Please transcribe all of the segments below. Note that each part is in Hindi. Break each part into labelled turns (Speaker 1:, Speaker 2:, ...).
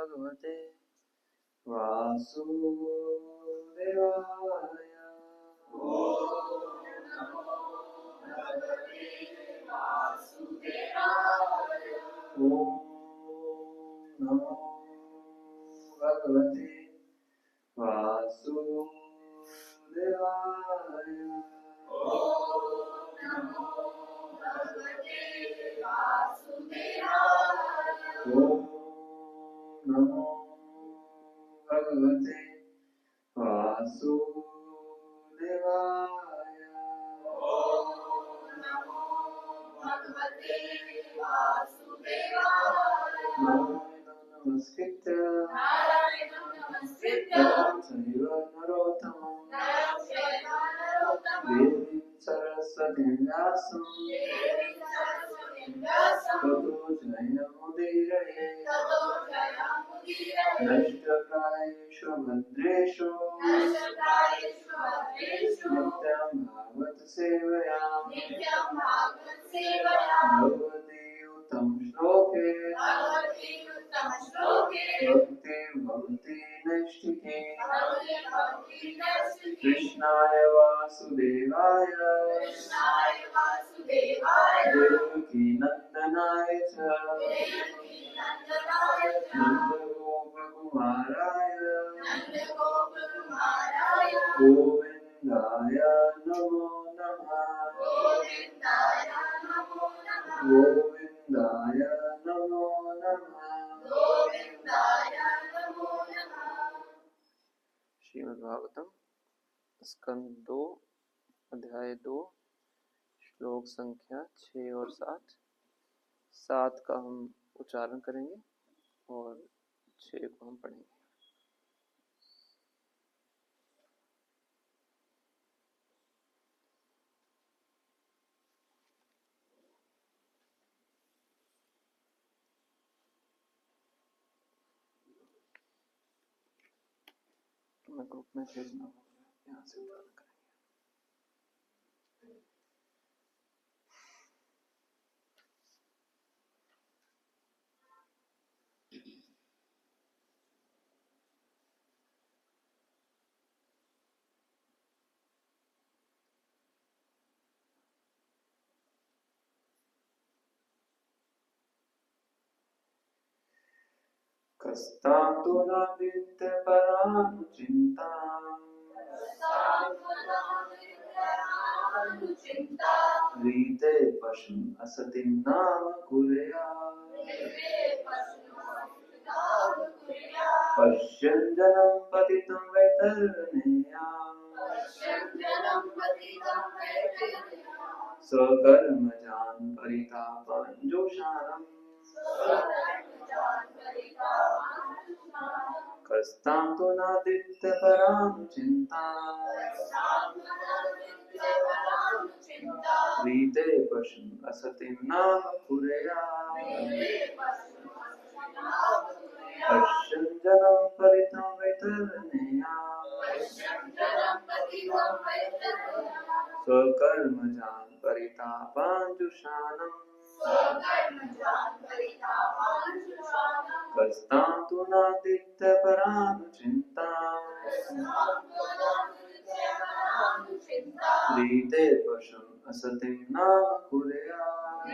Speaker 1: भगवते वासुदेवाय। ओम नमो भगवते वासुदेवाय। ओम नमो भगवते वासुदेवाय। नमस्कृत्य नरं चैव नरोत्तमं देवीं सरस्वतीं व्यासं ततो जयमुदीरये। नष्टप्रायेषु भद्रेषु नित्यं भागवत सेवया भगवती उत्तम श्लोके भक्ति भवति नैष्ठिके। कृष्णाय वासुदेवाय देवकी नंदनाय च नन्दगोपकुमाराय गोविन्दाय नमो नमः। गोविन्दाय नमो नमः। श्रीमद्भागवतम स्कंद 2 अध्याय 2 श्लोक संख्या 6 और 7 का हम उच्चारण करेंगे और 6 को हम पढ़ेंगे। मैं ग्रुप में भेजना होगा, यहाँ से उच्चारण करेंगे। कस्तां तु न विद्य परानुचिन्ताम् रीते पशुम् असतिं नाम कुर्यात्। पश्यन् जनं पतितं वैतरण्याम् स्वकर्मजान् परितापान् जोषाणम्। कस्तां तु नादित्य परानुचिन्ताम् रीते पशुम् असतिं नाम कुर्यात्। पश्यन् जनं परितं वैतरण्याम् स्वकर्मजान् परितापान् जुषाणम्। कस्तां तु नादित्य परानुचिन्ताम् रीते पशुम् असतिं नाम कुर्यात्।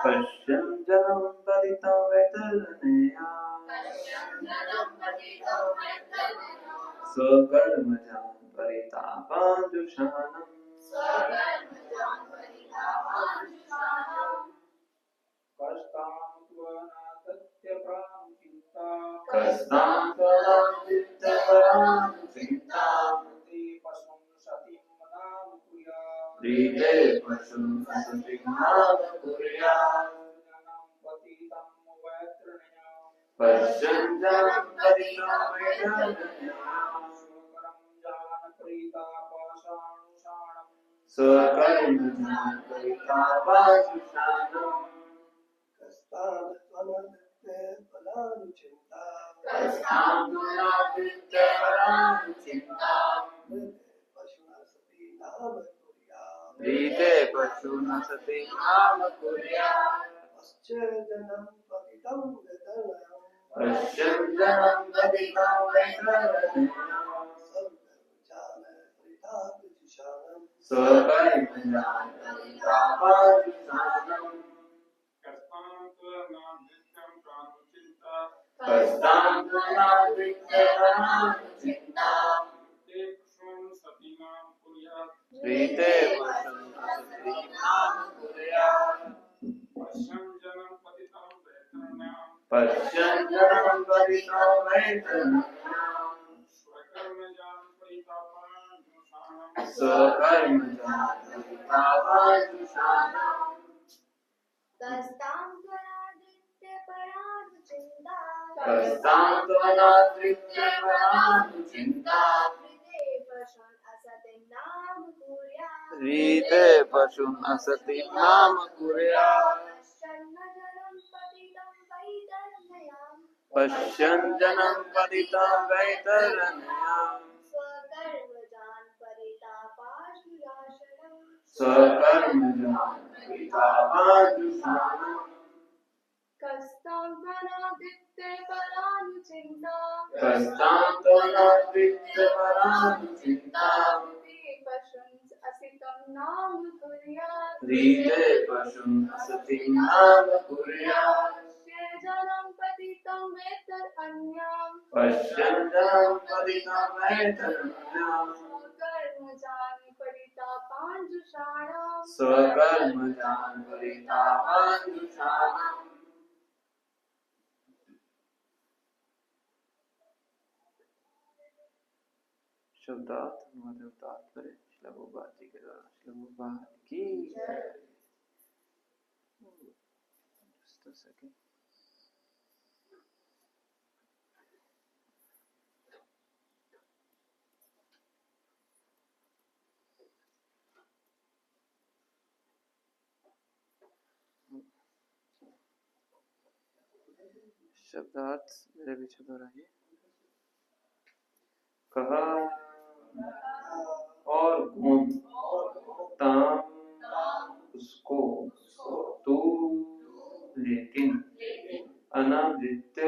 Speaker 1: पश्यन् जनं पतितं वैतरण्याम् स्वकर्मजान् परितापान् जुषाणम्। कस्तां तु नादित्य परानुचिन्ताम् रीते पशुम् असतिं नाम कुर्यात्। पश्यन् जनं पतितं वैतरण्याम् स्वकर्मजान् परितापान् जुषाणम्। कस्तां तु नादित्य परानुचिन्ताम् रीते पशुम् असतिं नाम कुर्यात्। पश्यन् जनं पश्यन्तं पतितं वैतरण्यां स्वकर्मजान् परितापाजुषाणम् कस्तां त्वनादृत्यपरानुचिन्ता प्रीते वशं असतीनां कुर्यात् पश्यन्तं पतितं वैतरण्यां स्वकर्मजान् परितापाजुषाणम्
Speaker 2: कस्तां त्वनादृत्यपरानुचिन्ता
Speaker 1: कस्तां त्वनादृत्यपरानुचिन्ता रीते पशुन् असति नाम कुर्यात् पश्यन् जनं पतितं वैतरण्यां स्वकर्मजान् परितापाजुषाणम्
Speaker 2: कस्तां त्वनादृत्यपरानुचिन्ता
Speaker 1: कस्तां त्वनादृत्यपरानुचिन्ता रीते पशुन् असति नाम कुर्यात् पश्यन् जनं पतितं वैतरण्यां स्वकर्मजान् परितापाजुषाणम् शब्दार्थ अनुवाद तात्पर्य श्लोक जी के द्वारा श्लोक की शब्दार्थ मेरे पीछे दोहराइए। कहा और घूम ताम उसको तू लेकिन अनावृत्य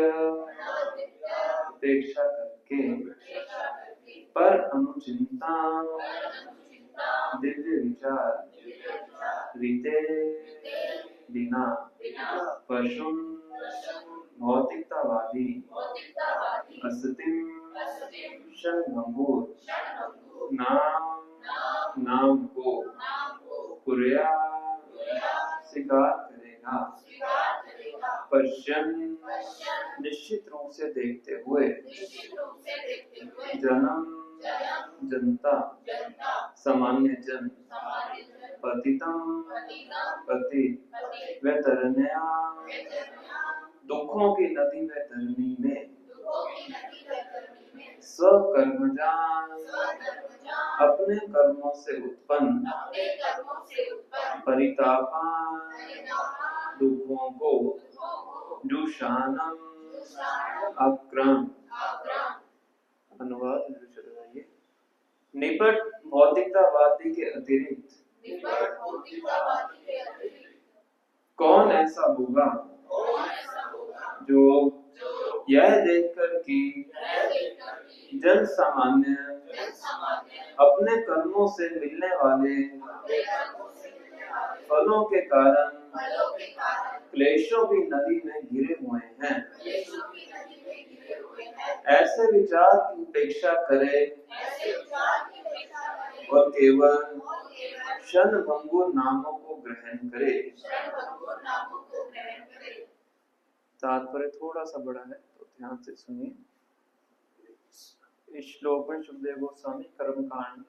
Speaker 1: अपेक्षा करके पर अनुचिंता दिव्य विचार रीते बिना पशु भौतिकतावादी असतिम क्षणभंगुर नाम को कुर्या स्वीकार करेगा। पश्यन निश्चित रूप से देखते हुए जन्म जनता सामान्य जन पतितम पति वैतरण्या दुखों की नदी वैतरणी में स्वकर्मजान अपने कर्मों से उत्पन्न परितापान दुखों को जुषानम अक्रम अनुवाद निपट भौतिकतावादी के अतिरिक्त कौन ऐसा होगा जो यह देखकर कि जन सामान्य अपने कर्मों से मिलने वाले फलों के कारण क्लेशों की नदी में गिरे हुए हैं, ऐसे विचार की उपेक्षा करे और केवल क्षणभंगुर नामों को ग्रहण करे। तात्पर्य थोड़ा सा बड़ा है तो ध्यान से सुनिए। इस श्लोक में शुभदेव गोस्वामी कर्मकांड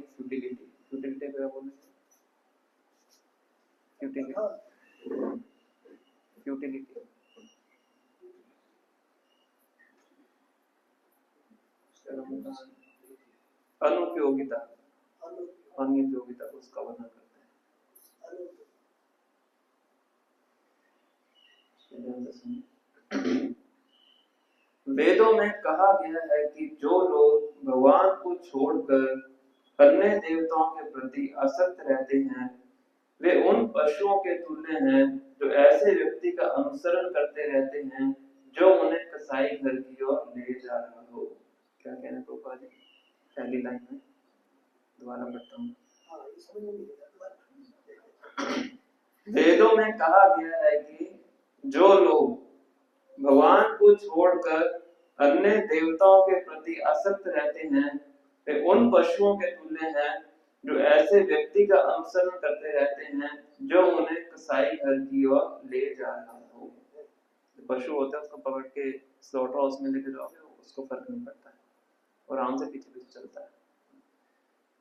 Speaker 1: की फ्यूटिलिटी क्या बोले? फ्यूटिलिटी अनुपयोगिता उसका वर्णन करते हैं। वेदों में कहा गया है कि जो लोग भगवान को छोड़कर अन्य देवताओं के प्रति आसक्त रहते हैं वे उन पशुओं के तुल्य हैं जो ऐसे व्यक्ति का अनुसरण करते रहते हैं जो उन्हें कसाई घर की ओर ले जा रहा हो। क्या कहना है प्रभुपाद जी? पहली लाइन में दोबारा पढ़ता हूँ। वेदों में कहा गया है कि जो लोग भगवान को छोड़कर अन्य देवताओं के प्रति आसक्त रहते हैं वे उन पशुओं के तुल्य हैं जो ऐसे व्यक्ति का अनुसरण करते रहते हैं जो उन्हें कसाई घर की ओर ले जा रहा हो। पशु होता है उसको पकड़ के स्लॉटर हाउस में लेके जाओगे उसको फर्क नहीं पड़ता है और आराम से पीछे पीछे चलता है,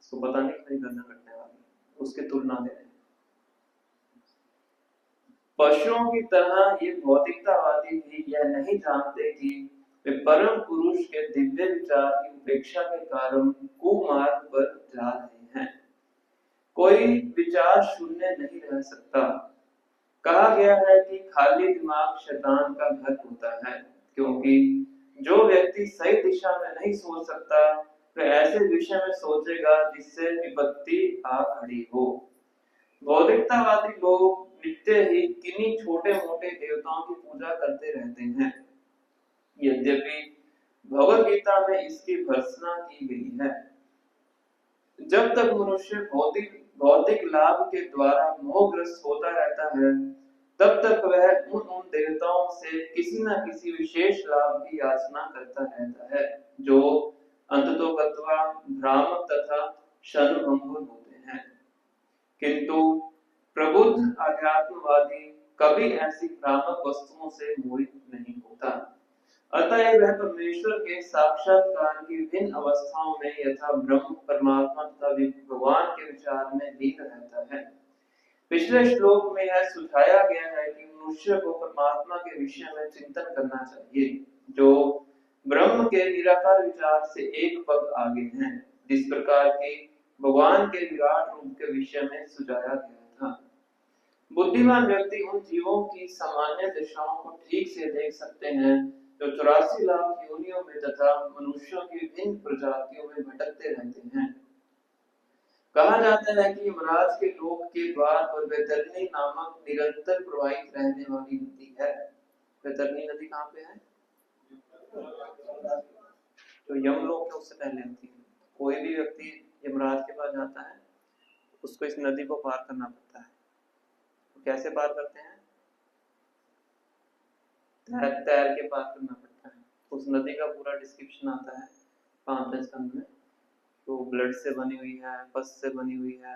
Speaker 1: उसको पता नहीं मेरी गर्दन कटने वाली, उसके तुलना दे रहे हैं। पशुओं की तरह ये भौतिकतावादी भी यह नहीं जानते कि वे परम पुरुष के दिव्य विचार की उपेक्षा के कारण कुमार्ग पर जा रहे हैं। कोई विचार शून्य नहीं रह सकता। कहा गया है कि खाली दिमाग शैतान का घर होता है, क्योंकि जो व्यक्ति सही दिशा में नहीं सोच सकता वह ऐसे विषय में सोचेगा जिससे विपत्ति आ खड़ी हो। भौतिकतावादी लोग नित्य ही किन्हीं छोटे मोटे देवताओं की पूजा करते रहते हैं। यद्यपि भगवद गीता में इसकी भर्त्सना की गई है। जब तक मनुष्य भौतिक लाभ के द्वारा मोहग्रस्त होता रहता है तब तक वह उन देवताओं से किसी न किसी विशेष लाभ की याचना करता रहता है जो अंततोगत्वा भ्रामक तथा क्षणभंगुर होते हैं। किंतु प्रबुद्ध आध्यात्मवादी कभी ऐसी भ्रामक वस्तुओं से मोहित नहीं होता। अतः वह परमेश्वर के साक्षात्कार की विभिन्न अवस्थाओं में यथा ब्रह्म परमात्मा तथा भगवान के विचार में लीन रहता है। पिछले श्लोक में यह सुझाया गया है कि मनुष्य को परमात्मा के विषय में चिंतन करना चाहिए जो ब्रह्म के निराकार विचार से एक पग आगे हैं, जिस प्रकार की भगवान के विराट रूप के विषय में सुझाया गया था। बुद्धिमान व्यक्ति उन जीवों की सामान्य दशाओं को ठीक से देख सकते हैं जो 84 लाख योनियों में तथा मनुष्यों की विभिन्न प्रजातियों में भटकते रहते हैं। कहा जाता है कि यमराज के लोक के द्वार पर वैतरणी नामक निरंतर प्रवाहित रहने वाली नदी है। वैतरणी नदी कहाँ पे है? तो यमलोक उससे पहले होती है। कोई भी व्यक्ति यमराज के पास जाता है उसको इस नदी को पार करना पड़ता है। तो कैसे पार करते हैं? तैर के पार करना पड़ता है। उस नदी का पूरा डिस्क्रिप्शन आता है 5 स्कंद में। तो ब्लड से बनी हुई है, पस से बनी हुई है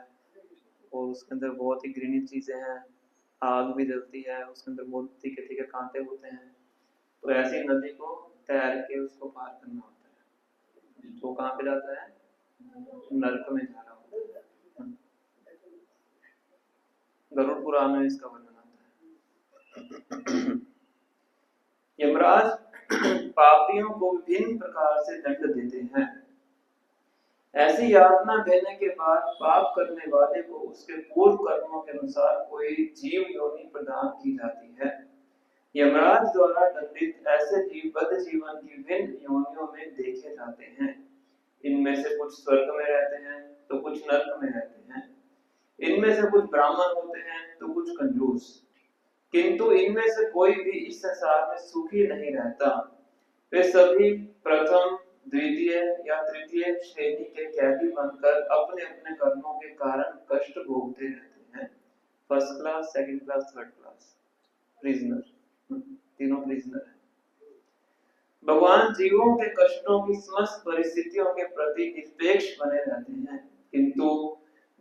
Speaker 1: और उसके अंदर बहुत ही ग्रीनी चीजें हैं, आग भी जलती है, उसके अंदर बहुत तीखे तीखे कांटे होते हैं। तो ऐसी नदी को तैर के उसको पार करना होता है। तो कहाँ पे जाता है? नरक में जा रहा होता है। गरुड़ पुराण में इसका वर्णन आता है। यमराज पापियों को विभिन्न प्रकार से दंड देते हैं। ऐसी यातना देने के बाद पाप करने वाले को उसके पूर्व कर्मों के अनुसार कोई जीव योनि प्रदान की जाती है। यमराज द्वारा दंडित ऐसे जीव बद्ध जीवन की विभिन्न योनियों में देखे जाते हैं। इनमें से कुछ स्वर्ग में रहते हैं तो कुछ नरक में रहते हैं। इनमें से कुछ ब्राह्मण होते हैं तो कुछ कंजूस, किंतु इनमें से कोई भी इस संसार में सुखी नहीं रहता। वे सभी प्रथम, द्वितीय या तृतीय श्रेणी के कैदी बनकर अपने अपने कर्मों के कारण कष्ट भोगते रहते हैं। First class, second class, third class prisoner, तीनों प्रिजनर हैं। भगवान जीवों के कष्टों की समस्त परिस्थितियों के प्रति निरपेक्ष बने रहते हैं, किंतु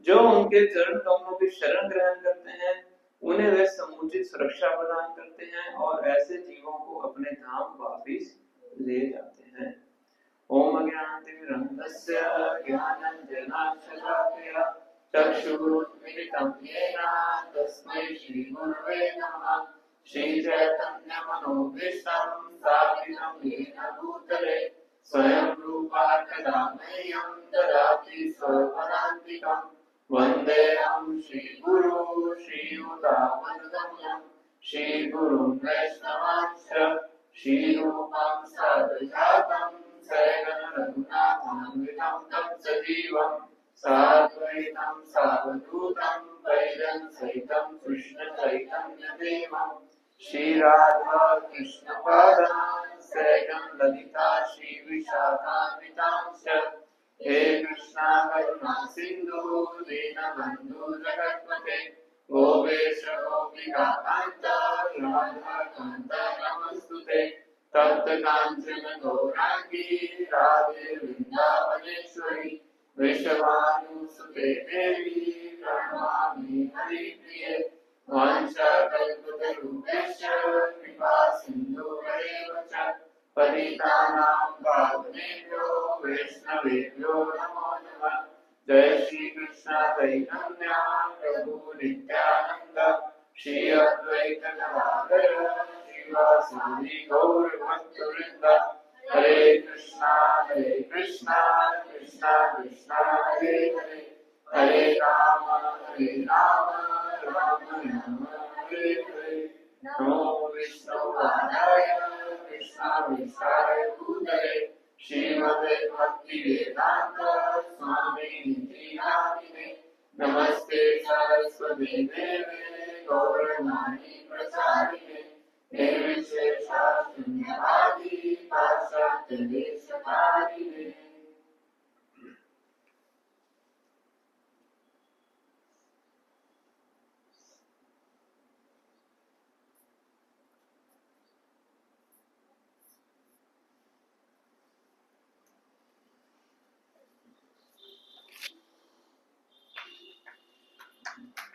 Speaker 1: जो उनके चरण कमलों की शरण ग्रहण करते हैं उन्हें वे समुचित सुरक्षा प्रदान करते हैं और ऐसे जीवों को अपने धाम वापिस ले जाते हैं। ओम अज्ञानतिमिरन्धस्य ज्ञानाञ्जनाशलाकया चक्षुरुन्मीलितं येन तस्मै श्रीगुरवे नमः। श्रीचैतन्यमनोभीष्टं स्थापितं येन भूतले स्वयं रूपः कदा मह्यं ददाति स्वपदान्तिकम्। वन्देऽहं श्रीगुरो श्रीयुतापदकमलं श्रीगुरुं वैष्णवांश्च श्रीरूपं साधुजातं सहगण रघुनाथान्वितं तं सजीवं साद्वैतं सावधूतं परिजन सहितं कृष्ण चैतन्य देवं श्री राधा कृष्ण पादान् सहगं ललिता श्री विशाखान्वितांश्च हे कृष्णा करुणा सिन्धु दीनबन्धु जगत्पते गोपेश गोपिका कान्त राधा कान्त नमस्तुते तप्त कांचन गौरांगी राधे वृंदावनेश्वरी वृषभानुसुते देवी प्रणमामि हरिप्रिये वाञ्छाकल्पतरुभ्यश्च कृपा सिन्धुभ्येव च पतितानां पावनेभ्यो वैष्णवेभ्यो नमो नमः जय श्री कृष्ण चैतन्य प्रभु नित्यानंद श्री अद्वैत गदाधर श्रीवासादि गौर भक्तवृंद हरे कृष्णा कृष्णा कृष्णा हरे हरे हरे राम राम राम हरे हरे नमो विष्णुपादाय कृष्णाय भूतले श्रीमते भक्ति वेदांत स्वामी निधि नामिने नमस्ते सरस्वती देवे गौरवाणी प्रचारिणे निर्विशेषा शून्यवादी पाश्चात्य देशकारिणे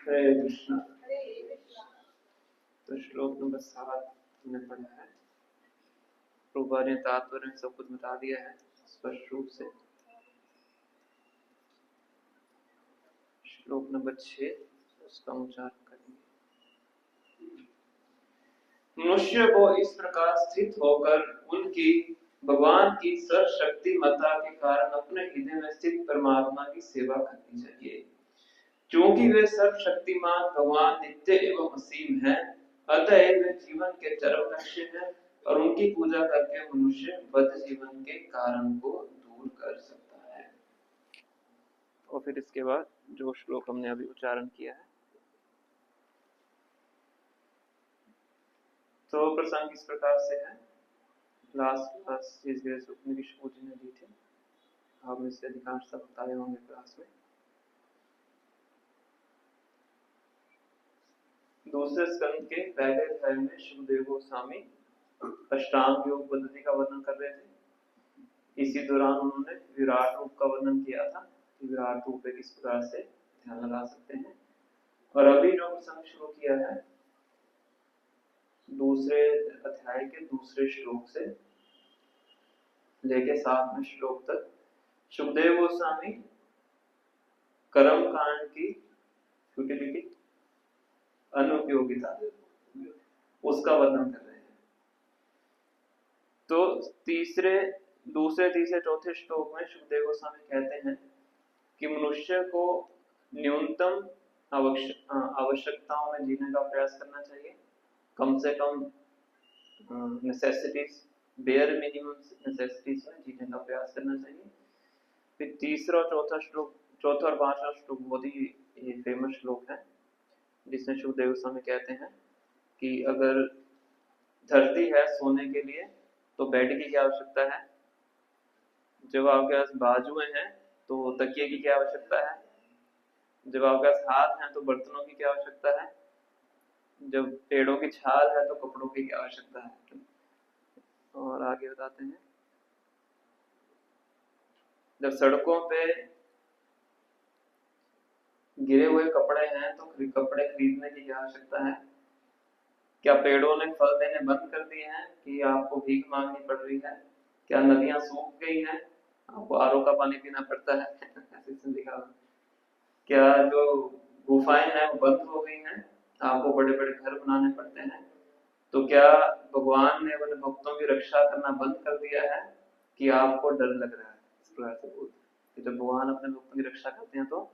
Speaker 1: हरे कृष्ण। तो श्लोक नंबर 7 हमने पढ़ा है। प्रभुपाद ने तात्पर्य सब कुछ बता दिया है स्पष्ट रूप से। श्लोक नंबर 6 उसका उच्चारण करेंगे। मनुष्य को इस प्रकार स्थित होकर उनकी भगवान की सर्वशक्तिमत्ता के कारण अपने हृदय में स्थित परमात्मा की सेवा करनी चाहिए। क्योंकि वे सर्वशक्तिमान भगवान नित्य एवं असीम हैं, अतः वे जीवन के चरम लक्ष्य हैं और उनकी पूजा करके मनुष्य बद्ध जीवन के कारण को दूर कर सकता है। और फिर इसके बाद जो श्लोक हमने अभी उच्चारण किया है, तो प्रसंग इस प्रकार से है। लास्ट क्लास जिस सूत्र की शोध ने दी थी, आपने इससे अधिकांश सब बताए होंगे क्लास में। दूसरे स्कंद के पहले अध्याय में शुभदेव गोस्वामी अष्टांग योग पद्धति का वर्णन कर रहे थे। इसी दौरान उन्होंने विराट रूप का वर्णन किया था कि विराट रूप पे किस प्रकार से ध्यान लगा सकते हैं। और अभी जो प्रसंग शुरू किया है दूसरे अध्याय के दूसरे श्लोक से लेके 7वें श्लोक तक शुभदेव गोस्वामी कर्म कांड की फ्यूटिलिटी, अनुपयोगिता, उसका वर्णन कर रहे हैं। तो दूसरे तीसरे चौथे श्लोक में शुभदेव गोस्वामी कहते हैं कि मनुष्य को न्यूनतम आवश्यकताओं में जीने का प्रयास करना चाहिए। कम से कम नेसेसिटीज, बेयर मिनिमम नेसेसिटीज में जीने का प्रयास करना चाहिए। फिर तीसरा और चौथा और पांचवा श्लोक बहुत ही फेमस श्लोक है, जिसमें शुभदेव गोस्वामी कहते हैं कि अगर धरती है सोने के लिए तो बेड की क्या आवश्यकता है, जब आपके पास बाजुएं हैं तो तकिए की क्या आवश्यकता है, जब आपके पास हाथ हैं तो बर्तनों की क्या आवश्यकता है, जब पेड़ों की छाल है तो कपड़ों की क्या आवश्यकता है। और आगे बताते हैं, जब सड़कों पे गिरे हुए कपड़े हैं तो कपड़े खरीदने की क्या आवश्यकता है। क्या पेड़ों ने फल देने बंद कर दिए हैं कि आपको भीख मांगनी पड़ रही है। क्या नदियां सूख गई हैं, आपको आरओ का पानी पीना पड़ता है। ऐसे लिखा। क्या जो गुफाएं हैं वो बंद हो गई हैं, आपको बड़े बड़े घर बनाने पड़ते हैं। तो क्या भगवान ने अपने भक्तों की रक्षा करना बंद कर दिया है कि आपको डर लग रहा है। इस प्रकार से बोलते, जब भगवान अपने भक्तों की रक्षा करते हैं तो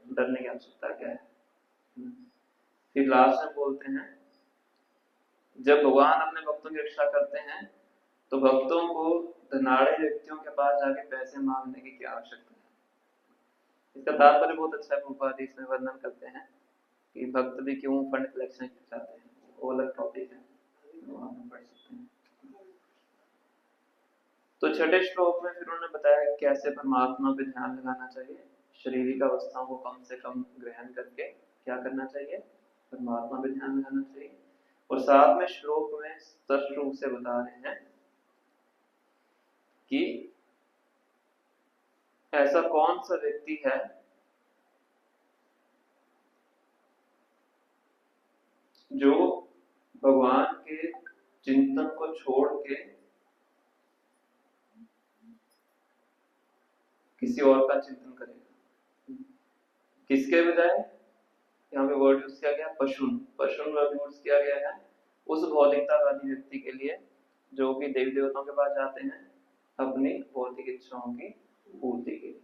Speaker 1: डरने की आवश्यकता क्या है। फिर लास्ट में बोलते हैं, जब भगवान अपने भक्तों की रक्षा करते हैं तो भक्तों को धनाढ़ व्यक्तियों के पास जाके पैसे मांगने की क्या आवश्यकता है। इसका तात्पर्य बहुत अच्छा है, प्रभुपाद इसमें वर्णन करते हैं कि भक्त भी क्यों फंड कलेक्शन चाहते हैं, वो अलग टॉपिक है, वहाँ हम पढ़ सकते हैं। तो छठे श्लोक में फिर उन्होंने बताया कैसे परमात्मा पे ध्यान लगाना चाहिए, शारीरिक अवस्थाओं को कम से कम ग्रहण करके क्या करना चाहिए, परमात्मा पे ध्यान लगाना चाहिए। और 7वें श्लोक में स्पष्ट रूप से बता रहे हैं कि ऐसा कौन सा व्यक्ति है जो भगवान के चिंतन को छोड़ के किसी और का चिंतन करेगा। किसके बजाय यहाँ पे वर्ड यूज किया गया पशुन, पशुन वर्ड यूज किया गया है उस भौतिकतावादी व्यक्ति के लिए जो कि देवी देवताओं के पास जाते हैं अपनी भौतिक इच्छाओं की पूर्ति के लिए।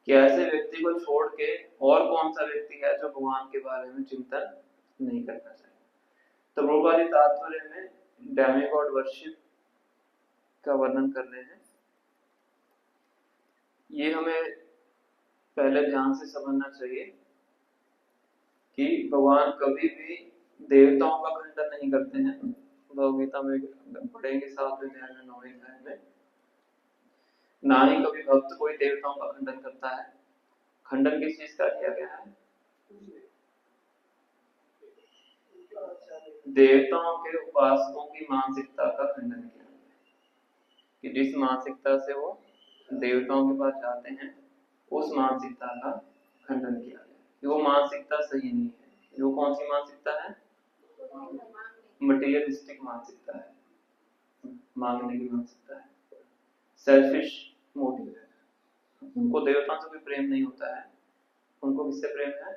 Speaker 1: कि ऐसे व्यक्ति को छोड़ के और कौन सा व्यक्ति है जो भगवान के बारे में चिंतन नहीं करना चाहिए। तो प्रभुपाद तात्पर्य में डेमिगॉड वर्शिप का वर्णन कर रहे हैं। ये हमें पहले ध्यान से समझना चाहिए कि भगवान कभी भी देवताओं का खंडन नहीं करते हैं। भगवद गीता में पढ़ेंगे 7वें अध्याय में 9वें अध्याय में, ना ही कभी भक्त कोई देवताओं का खंडन करता है। खंडन किस चीज का किया गया है, देवताओं के उपासकों की मानसिकता का खंडन किया गया कि जिस मानसिकता से वो देवताओं के पास जाते हैं उस मानसिकता का खंडन किया गया कि वो मानसिकता सही नहीं है। वो कौन सी मानसिकता है, मटेरियलिस्टिक मानसिकता है, मांगने की मानसिकता है, सेल्फिश मोटिव है। उनको देवताओं से कोई प्रेम नहीं होता है, उनको किससे प्रेम है,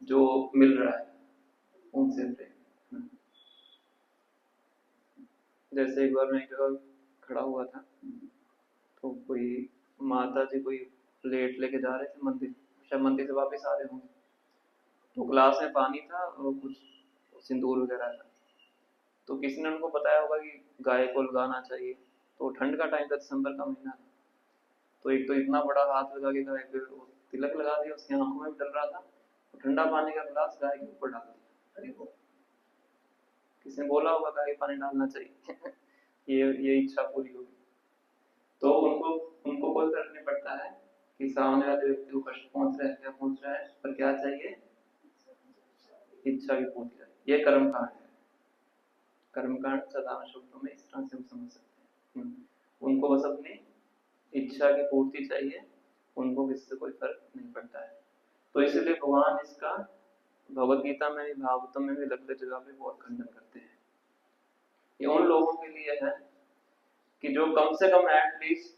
Speaker 1: जो मिल रहा है उनसे प्रेम। जैसे एक बार मैं एक जगह खड़ा हुआ था तो कोई माता जी कोई प्लेट लेके जा रहे थे मंदिर, शायद मंदिर से वापस आ रहे होंगे, तो ग्लास में पानी था और कुछ सिंदूर वगैरह था। तो किसी ने उनको बताया होगा कि गाय को लगाना चाहिए। तो ठंड का टाइम था, दिसंबर का महीना, तो एक तो इतना बड़ा हाथ लगा के गाय पे तिलक लगा दिया, उसकी आंखों में भी डल रहा था, तो ठंडा पानी का गिलास गाय के ऊपर डाल दिया। किसी ने बोला होगा गाय पानी डालना चाहिए ये इच्छा पूरी होगी। तो उनको कोई फर्क नहीं पड़ता है कि सामने वाले व्यक्ति को कष्ट पहुंच रहा है क्या पहुंच रहा है, पर क्या चाहिए, इच्छा की पूर्ति। ये कर्मकांड है। कर्मकांड साधारण शब्दों में इस तरह से हम समझ सकते हैं। उनको बस अपनी इच्छा की पूर्ति चाहिए, उनको किससे कोई फर्क नहीं पड़ता है। तो इसलिए भगवान इसका भगवद गीता में भी भागवतम में भी लगते जगह पे बहुत खंडन करते हैं। ये उन लोगों के लिए है कि जो कम से कम एटलीस्ट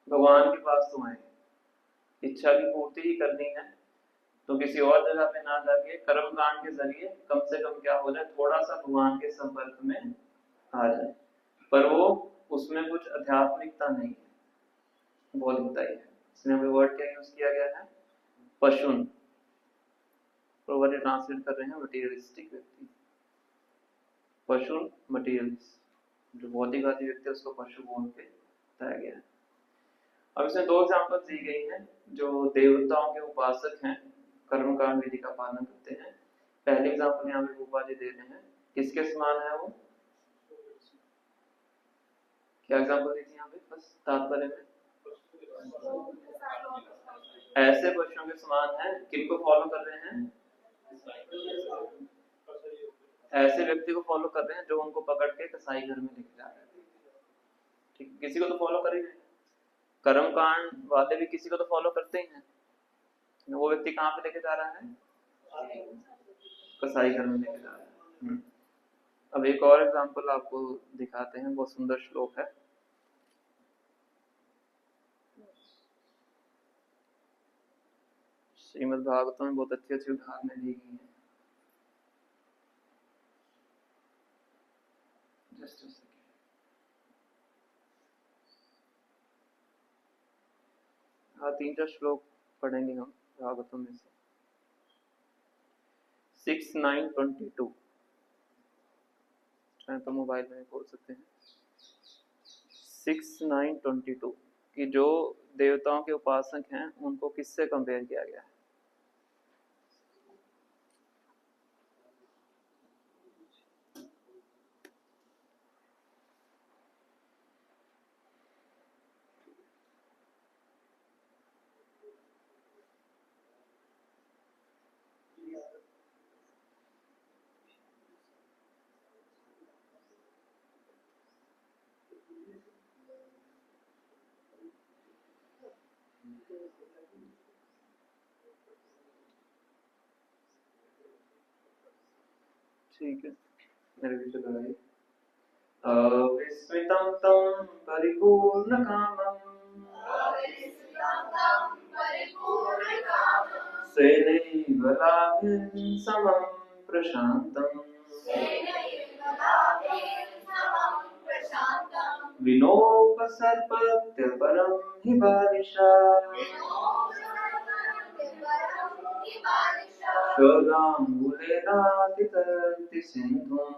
Speaker 1: भगवान के पास तो आए, इच्छा की पूर्ति ही करनी है, तो किसी और जगह पे ना जाके कर्म कांड के जरिए कम से कम क्या हो जाए, थोड़ा सा भगवान के संपर्क में आ जाए। पर वो उसमें कुछ आध्यात्मिकता नहीं है, बौद्धिकता ही है। इसमें हमें वर्ड क्या यूज किया गया है, पशुन। प्रोवर्ड ट्रांसलेट कर रहे हैं मटेरियलिस्टिक व्यक्ति, पशुन मटेरियलिस्ट, जो भौतिकवादी व्यक्ति है उसको पशु बोल के बताया गया है। अब इसमें 2 एग्जांपल दी गई हैं जो देवताओं के उपासक हैं, कर्मकांड विधि का पालन करते हैं। पहले एग्जांपल यहाँ पे रूपा जी दे रहे हैं, किसके समान है वो, क्या एग्जांपल दी थी यहाँ पे बस तात्पर्य में, ऐसे पशुओं के समान है। किनको फॉलो कर रहे हैं, ऐसे व्यक्ति को फॉलो कर रहे हैं जो उनको पकड़ के कसाई घर में लेके जा रहे हैं। ठीक, किसी को तो फॉलो कर ही रहे हैं। कर्मकांड वाले भी किसी को तो फॉलो करते ही हैं। वो व्यक्ति कहाँ पे लेके जा रहा है, कसाई घर में लेके जा रहा है। अब एक और एग्जांपल आपको दिखाते हैं, बहुत सुंदर श्लोक है। श्रीमद् भागवतम में बहुत अच्छी अच्छी उदाहरणें दी गई हैं। जस्ट हाँ 3-4 श्लोक पढ़ेंगे हम भागवतम में से। 6:9-22 तो मोबाइल में बोल सकते हैं। 6:9-22 कि जो देवताओं के उपासक हैं उनको किससे कंपेयर किया गया है, ठीक है, मेरे पीछे लगाइए। विस्मितं तं परिपूर्णकामं स्वेनैव लाभेन समं प्रशान्तम् विनोपसर्पत्य परं हि बालिशा शलाङ्गुलेनातितरति सिन्धुम्।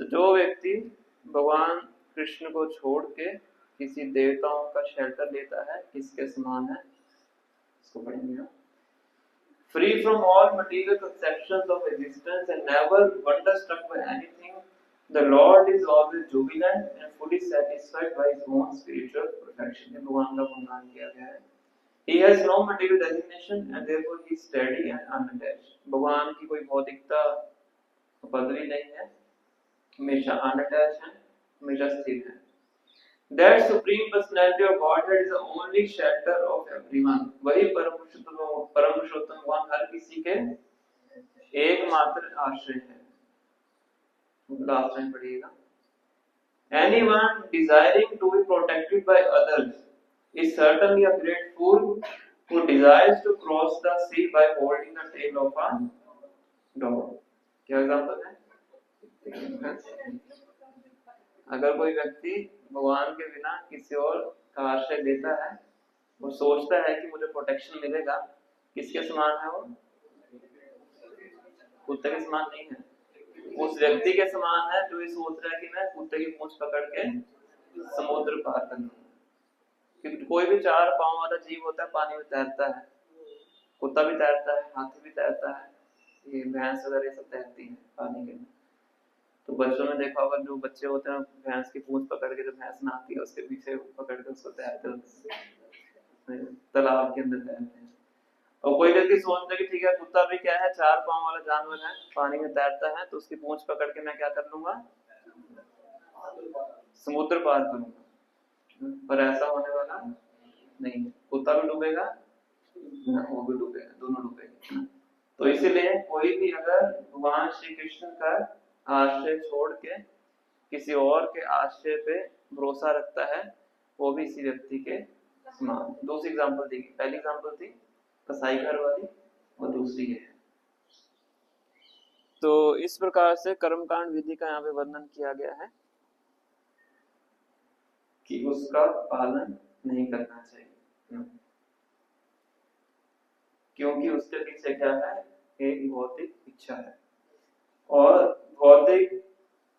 Speaker 1: तो जो व्यक्ति भगवान कृष्ण को छोड़ के किसी देवताओं का शेल्टर लेता है, किसके समान है? इसको पढ़ेंगे ना। Free from all material conceptions of existence and never wonderstruck by anything, the Lord is always jubilant and fully satisfied by his own spiritual perfection. ये भगवान का गुणगान किया गया है। He has no material designation and therefore he is steady and unattached. भगवान की कोई भौतिकता बदली नहीं है, हमेशा unattached है, हमेशा स्थिर है। That supreme personality of Godhead is the only shelter of everyone. वही परम पुरुषोत्तम भगवान हर किसी के एकमात्र आश्रय है। लास्ट टाइम पढ़िएगा। Anyone desiring to be protected by others is certainly a great fool who desires to cross the sea by holding the tail of a dog. क्या एग्जाम्पल है? अगर कोई व्यक्ति भगवान के बिना किसी और का आश्रय लेता है, वो सोचता है कि मुझे प्रोटेक्शन मिलेगा, किसके समान है वो? कुत्ते के समान नहीं है। उस व्यक्ति के समान है जो ये सोच रहा है कि मैं कुत्ते की पूंछ पकड़ के समुद्र पार कर लूंगा। क्योंकि कोई भी चार पांव वाला जीव होता है, पानी में तैरता है। कुत्ता भी तैरता है, हाथी भी तैरता है, ये भैंस वगैरह सब तैरती है पानी के अंदर। तो बच्चों में देखा होगा, जो बच्चे होते हैं भैंस की पूंछ पकड़ के, जो भैंस नहाती है उसके पीछे पकड़ के उसको तैरते तालाब के अंदर तैरते हैं। और कोई व्यक्ति सोचता है कि ठीक है, कुत्ता भी क्या है, चार पांव वाला जानवर है, पानी में तैरता है, तो उसकी पूंछ पकड़ के मैं क्या कर लूंगा? समुद्र पार करूंगा। पर ऐसा होने वाला नहीं। कुत्ता भी डूबेगा, वो भी डूबेगा, दोनों डूबेंगे। तो इसीलिए कोई भी अगर भगवान श्री कृष्ण का आश्रय छोड़ के किसी और के आश्रय पे भरोसा रखता है, वो भी इसी व्यक्ति के समान। दूसरी एग्जांपल दी, पहली एग्जांपल थी कसाई घर वाली, और दूसरी है। तो इस प्रकार से कर्मकांड विधि का यहाँ पे वर्णन किया गया है कि उसका पालन नहीं करना चाहिए, क्योंकि उसके पीछे क्या है? एक भौतिक इच्छा है। और भौतिक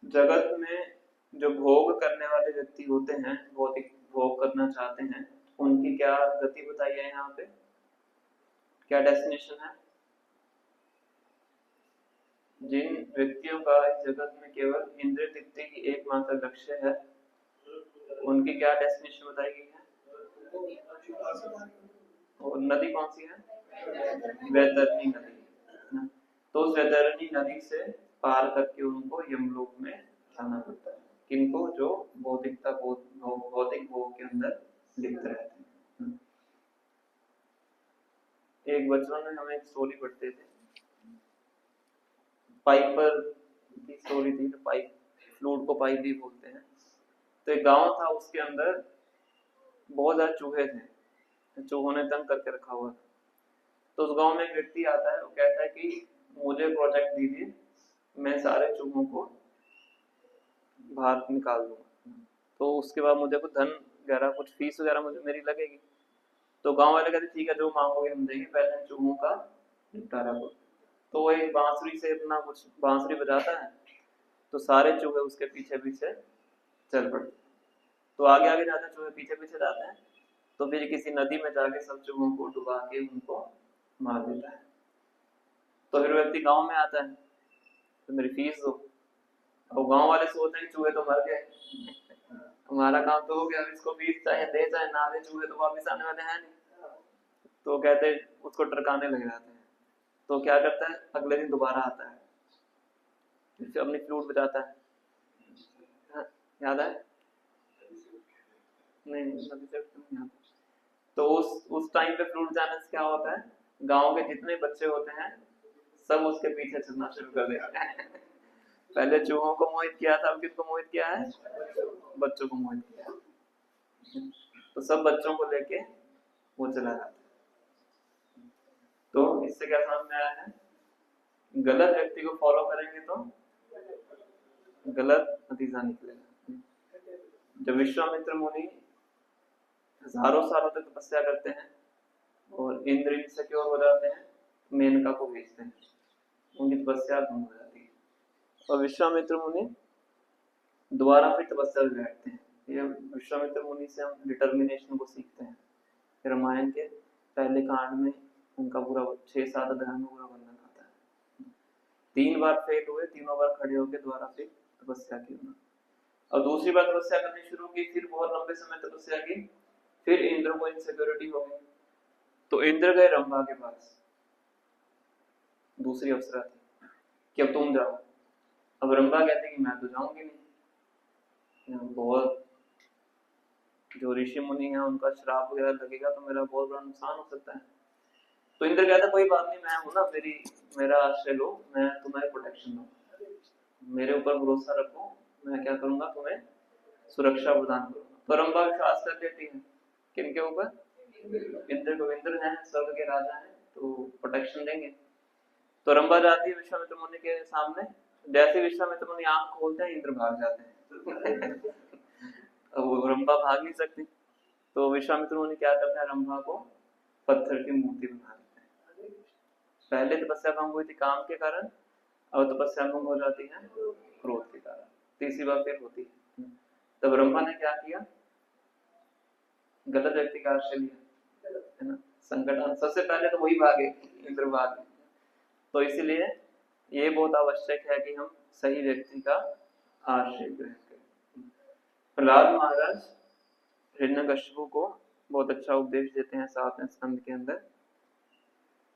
Speaker 1: जगत में जो भोग करने वाले व्यक्ति होते हैं, भौतिक भोग करना चाहते हैं, उनकी क्या गति बताई है यहाँ पे? क्या डेस्टिनेशन है? जिन व्यक्तियों का इस जगत में केवल इंद्रिय तृप्ति की एकमात्र लक्ष्य है, उनकी क्या डेस्टिनेशन बताई गई है? और नदी कौन सी है? वैतरणी नदी। तो उस वैतरणी नदी से पार करके उनको यमलोक में जाना पड़ता है। किनको? जो भौतिक भोग के अंदर लिप्त रहते हैं। एक बचपन में हम एक स्टोरी पढ़ते थे, पाइपर की स्टोरी थी। तो पाइप, फ्लूट को पाइप भी बोलते हैं। तो एक गांव था, उसके अंदर बहुत ज्यादा चूहे थे, चूहों ने तंग करके रखा हुआ था। तो उस गांव में एक व्यक्ति आता है, वो कहता है कि मुझे प्रोजेक्ट दीजिए, मैं सारे चूहों को बाहर निकाल दूंगा, तो उसके बाद मुझे कुछ धन वगैरह, कुछ फीस वगैरह मुझे मेरी लगेगी। तो गांव वाले कहते ठीक है, जो मांगोगे हम देंगे, पहले चूहों का निपटारा करो। तो वो एक बांसुरी से अपना कुछ बांसुरी बजाता है, तो सारे चूहे उसके पीछे पीछे चल पड़ते। तो आगे आगे जाते, चूहे पीछे पीछे जाते हैं। तो फिर किसी नदी में जाके सब चूहों को डुबा के उनको मार देता है। तो फिर व्यक्ति गांव में आता है, तो मेरी फीस दो। और गांव वाले सोचते हैं चूहे तो मर गए, हमारा काम तो हो गया, इसको फीस चाहे दे चाहे ना दे, चूहे तो वापिस आने वाले हैं नहीं। तो कहते उसको टरकाने लग जाते हैं। तो क्या करता है, अगले दिन दोबारा आता है, फिर अपनी फ्लूट बजाता है। याद है? नहीं नदी तट तो नहीं आता। तो उस टाइम पे फ्रूट जाने से क्या होता है, गांव के जितने बच्चे होते हैं सब उसके पीछे चलना शुरू कर देते हैं। पहले चूहों को मोहित किया था, अब किसको मोहित किया है, बच्चों को मोहित किया है। तो सब बच्चों को लेके वो चला जाता है। तो इससे क्या समझ में आया है, गलत व्यक्ति को फॉलो करेंगे तो गलत नतीजा निकलेगा। जब विश्वामित्र मुनि हजारों सालों तक तपस्या करते हैं और इंद्र इनसिक्योर हो जाते हैं, मेनका को भेजते हैं, उनकी तपस्या भंग हो जाती है और विश्वामित्र मुनि दोबारा फिर तपस्या में बैठते हैं। ये विश्वामित्र मुनि से हम डिटर्मिनेशन को सीखते हैं। रामायण के पहले कांड में उनका पूरा 6-7 अध्याय में पूरा वर्णन आता है। 3 बार फेल हुए, तीनों बार खड़े होकर दोबारा फिर तपस्या की उन्होंने, और दूसरी बार तपस्या करनी शुरू की, फिर बहुत लंबे समय तपस्या की, फिर इंद्र को इनसिक्योरिटी हो गई तो इंद्र गए रंभा के पास, दूसरी अप्सरा थी, कि अब तुम जाओ। अब रंभा कहते कि मैं तो जाऊंगी नहीं, बहुत जो ऋषि मुनि है उनका श्राप वगैरह लगेगा तो मेरा बहुत बड़ा नुकसान हो सकता है। तो इंद्र कहता कोई बात नहीं, मैं हूं ना, मेरा आश्रय लो, मैं तुम्हारी प्रोटेक्शन दूंगा, मेरे ऊपर भरोसा रखो, मैं क्या करूंगा, तुम्हें सुरक्षा प्रदान करूंगा। तो रंभा विश्वास कर लेती है किनके ऊपर, इंद्र को। इंद्र है स्वर्ग के राजा है तो प्रोटेक्शन देंगे। तो रंभा जाती है विश्वामित्र मुनि के सामने, जैसे विश्वामित्र मुनि आंख खोलते हैं इंद्र भाग जाते हैं। अब वो रंभा भाग नहीं सकती, तो विश्वामित्र मुनि क्या करते हैं, रंभा को पत्थर की मूर्ति बना देते हैं। पहले तपस्या भंग हुई थी काम के कारण, अब तपस्या भंग हो जाती है क्रोध के कारण, तीसरी बार फिर होती है। तब रंभा ने क्या किया, गलत व्यक्ति का आश्रय लिया, है ना, संकट सबसे पहले तो वही भागे, इंद्र भागे। तो इसीलिए ये बहुत आवश्यक है कि हम सही व्यक्ति का आश्रय ग्रहण करें। प्रहलाद महाराज हिरण्यकशिपु को बहुत अच्छा उपदेश देते हैं 7वें स्कंद के अंदर,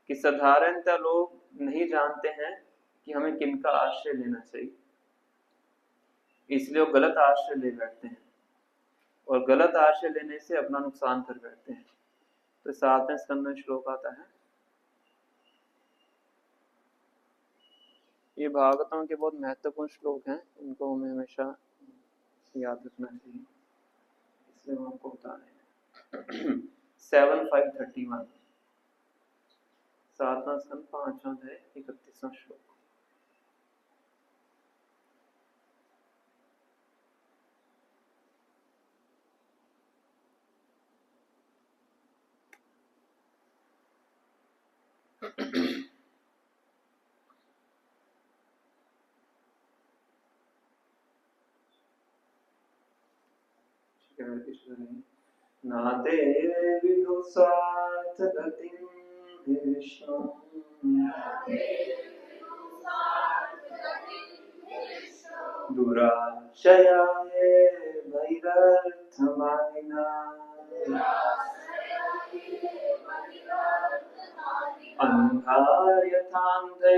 Speaker 1: कि साधारणतः लोग नहीं जानते हैं कि हमें किनका आश्रय लेना चाहिए, इसलिए वो गलत आश्रय ले बैठते हैं और गलत आश्रय लेने से अपना नुकसान कर बैठते हैं। तो 7वें स्कंद में श्लोक आता है, ये भागवतम के बहुत महत्वपूर्ण श्लोक हैं, इनको हमें हमेशा याद रखना चाहिए, इसलिए हम आपको बता रहे हैं। 7:5:31 7वां स्कंद 5वां अध्याय 31वां श्लोक। नाते विदु स्वार्थ गतिं विष्णु दुराशयाये भैरर्थमानिना अंधा यथान्धैरुपनीयमाना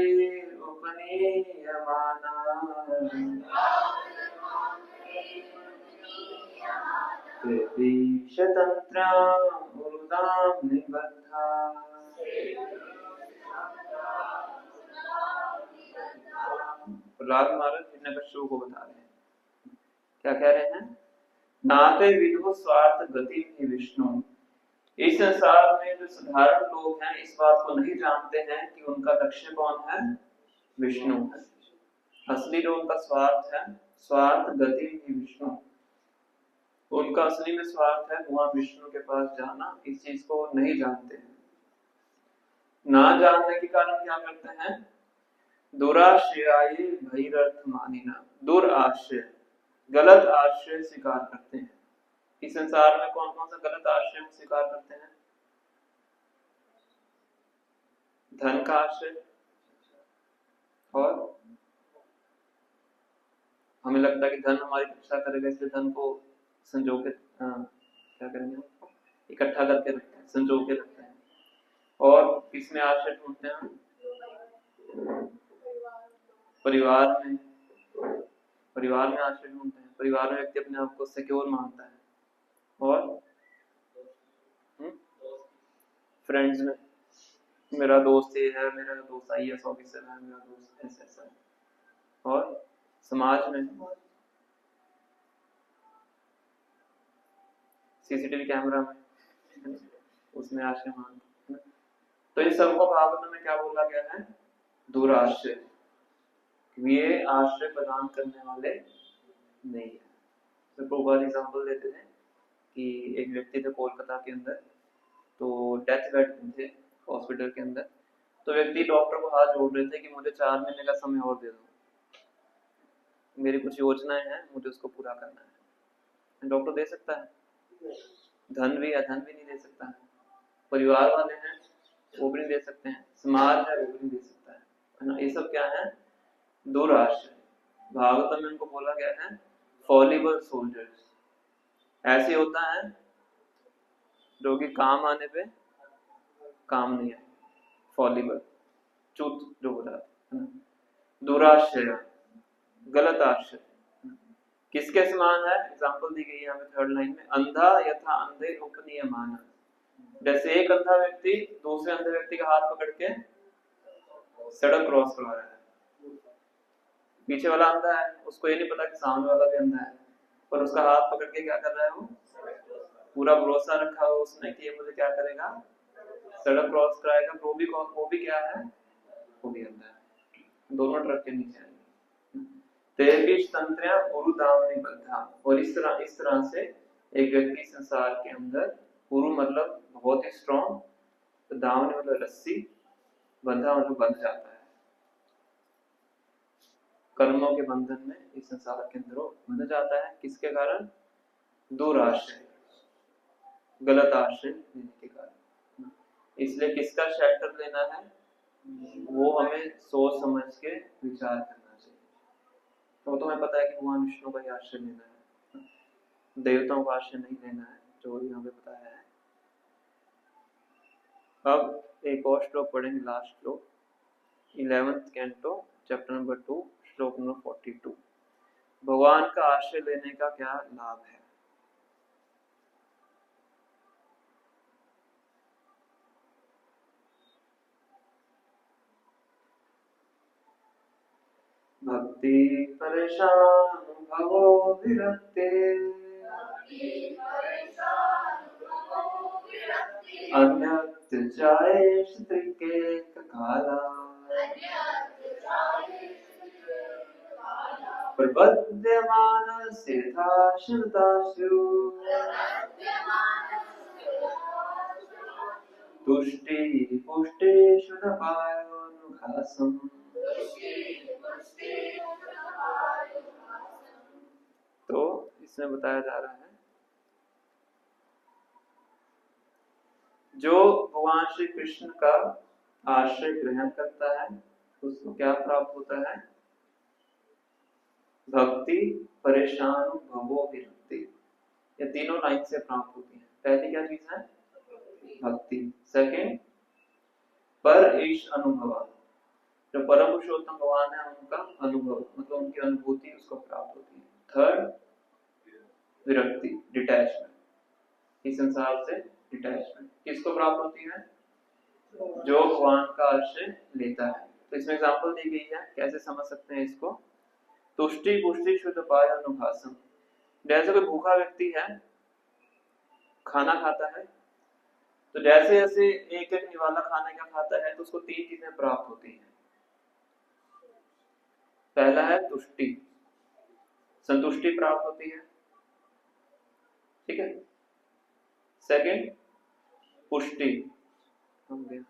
Speaker 1: शतंत्रां उरुदां निबद्धा। प्रहलाद महाराज हिरण्यकशिपु को बता रहे हैं, क्या कह रहे हैं, नाते विदु स्वार्थ गति ही विष्णु। इस संसार में जो साधारण लोग हैं इस बात को नहीं जानते हैं कि उनका लक्ष्य कौन है, विष्णु है। असली जो उनका स्वार्थ है, स्वार्थ गति ही विष्णु, उनका असली में स्वार्थ है वहां विष्णु के पास जाना, इस चीज को नहीं जानते हैं। ना जानने के कारण क्या करते हैं, दुराश्रयाय भैरर्थ मानिना, दुराश्रय गलत आश्रय स्वीकार करते हैं। इस संसार में कौन कौन सा गलत आश्रय स्वीकार करते हैं, धन का आश्रय, और हमें लगता है कि धन हमारी रक्षा करेगा इसलिए धन को संजो के क्या करेंगे, इकट्ठा करके रखते हैं, संजो के रखते हैं। और किसमें आश्रय ढूंढते हैं, परिवार में, परिवार में आश्रय ढूंढते हैं। परिवार में व्यक्ति अपने आप को सिक्योर मानता है, और फ्रेंड्स में मेरा दोस्त ये है, मेरा दोस्त IAS ऑफिसर है, मेरा दोस्त ऐसा है। और समाज में CCTV कैमरा में, उसमें आश्रय मान। तो इस सबको भागवत में क्या बोला गया है? दुराश्रय। ये आश्रय प्रदान करने वाले नहीं है। तो प्रभुपाद एग्जाम्पल देते थे कि एक व्यक्ति थे कोलकाता के अंदर, तो डेथ बेड थे हॉस्पिटल के अंदर। तो व्यक्ति डॉक्टर को हाथ जोड़ रहे थे कि मुझे 4 महीने का समय और दे दो, मेरी कुछ योजनाएं हैं, मुझे उसको पूरा करना है। डॉक्टर दे सकता है? धन भी है, धन भी नहीं दे सकता है। परिवार वाले हैं वो भी नहीं दे सकते हैं, समाज है वो भी नहीं दे सकता है ना। ये सब क्या है? दुराश्रय। भागवत में इनको बोला गया है फॉलिबल सोल्जर्स। ऐसे होता है जो कि काम आने पे काम नहीं आए, फॉलिबल, चूत जो हो जाता है। दुराश्रय, गलत आश्रय। किसके समान है? एग्जाम्पल दी गई है हमें थर्ड लाइन में, अंधा यथा अंधे उपनीयमान। जैसे एक अंधा व्यक्ति दूसरे अंधे व्यक्ति का हाथ पकड़ के सड़क क्रॉस करवा रहा है। पीछे वाला अंधा है, उसको ये नहीं पता कि सामने वाला भी अंधा है, पर उसका हाथ पकड़ के क्या कर रहा है? वो पूरा भरोसा रखा हुआ उसने कि ये मुझे क्या करेगा? सड़क क्रॉस कराएगा। वो भी क्या है? वो भी अंधा है। दोनों ट्रक के नीचे आएंगे। तेरबीज तंत्रिया गुरु दामनी बंधा। और इस तरह से एक व्यक्ति संसार के अंदर, गुरु मतलब बहुत ही स्ट्रॉन्ग, तो दामनी मतलब रस्सी, बंधा मतलब बंध जाता है। कर्मों के बंधन में इस संसार के अंदर बंध जाता है। किसके कारण? दुराश्रय, गलत आश्रय लेने के कारण। इसलिए किसका शेल्टर लेना है? वो हमें सोच समझ के विचार करना चाहिए। तो तुम्हें पता है कि भगवान विष्णु का ही आश्रय लेना है, देवताओं का आश्रय नहीं लेना है, जो यहाँ पे बताया है। अब एक और श्लोक पढ़ेंगे, लास्ट श्लोक, 11th कैंटो चैप्टर नंबर 2 श्लोक नंबर 42। भगवान का आश्रय लेने का क्या लाभ है? भक्ति परेशान भवो विरक्ते, अन्यत्र जायेश त्रिकेक काला, प्रबध्यमानस्य यथा श्रुताशु, तुष्टि पुष्टेषु न पायोनुघासम्। तो इसमें बताया जा रहा है जो भगवान श्री कृष्ण का आश्रय ग्रहण करता है उसको क्या प्राप्त होता है? भक्ति परेशान भवो विरक्ति। ये तीनों लाइन से प्राप्त होती है। पहली क्या चीज है? भक्ति। सेकंड, पर ईश अनुभव, जो परम पुरुषोत्तम भगवान है उनका अनुभव, मतलब उनकी अनुभूति उसको प्राप्त होती है। थर्ड, विरक्ति, डिटैचमेंट, इस संसार से डिटैचमेंट किसको प्राप्त होती है? जो भगवान का आश्रय लेता है। तो इसमें एग्जांपल दी गई है, कैसे समझ सकते हैं इसको? तुष्टि पुष्टि शुद्ध पाय अनुभासम। जैसे कोई भूखा व्यक्ति है, खाना खाता है, तो जैसे जैसे एक एक निवाला खाने का खाता है तो उसको 3 चीजें प्राप्त होती हैं। पहला है तुष्टि, संतुष्टि प्राप्त होती है, ठीक है। सेकंड, पुष्टि, हो गया।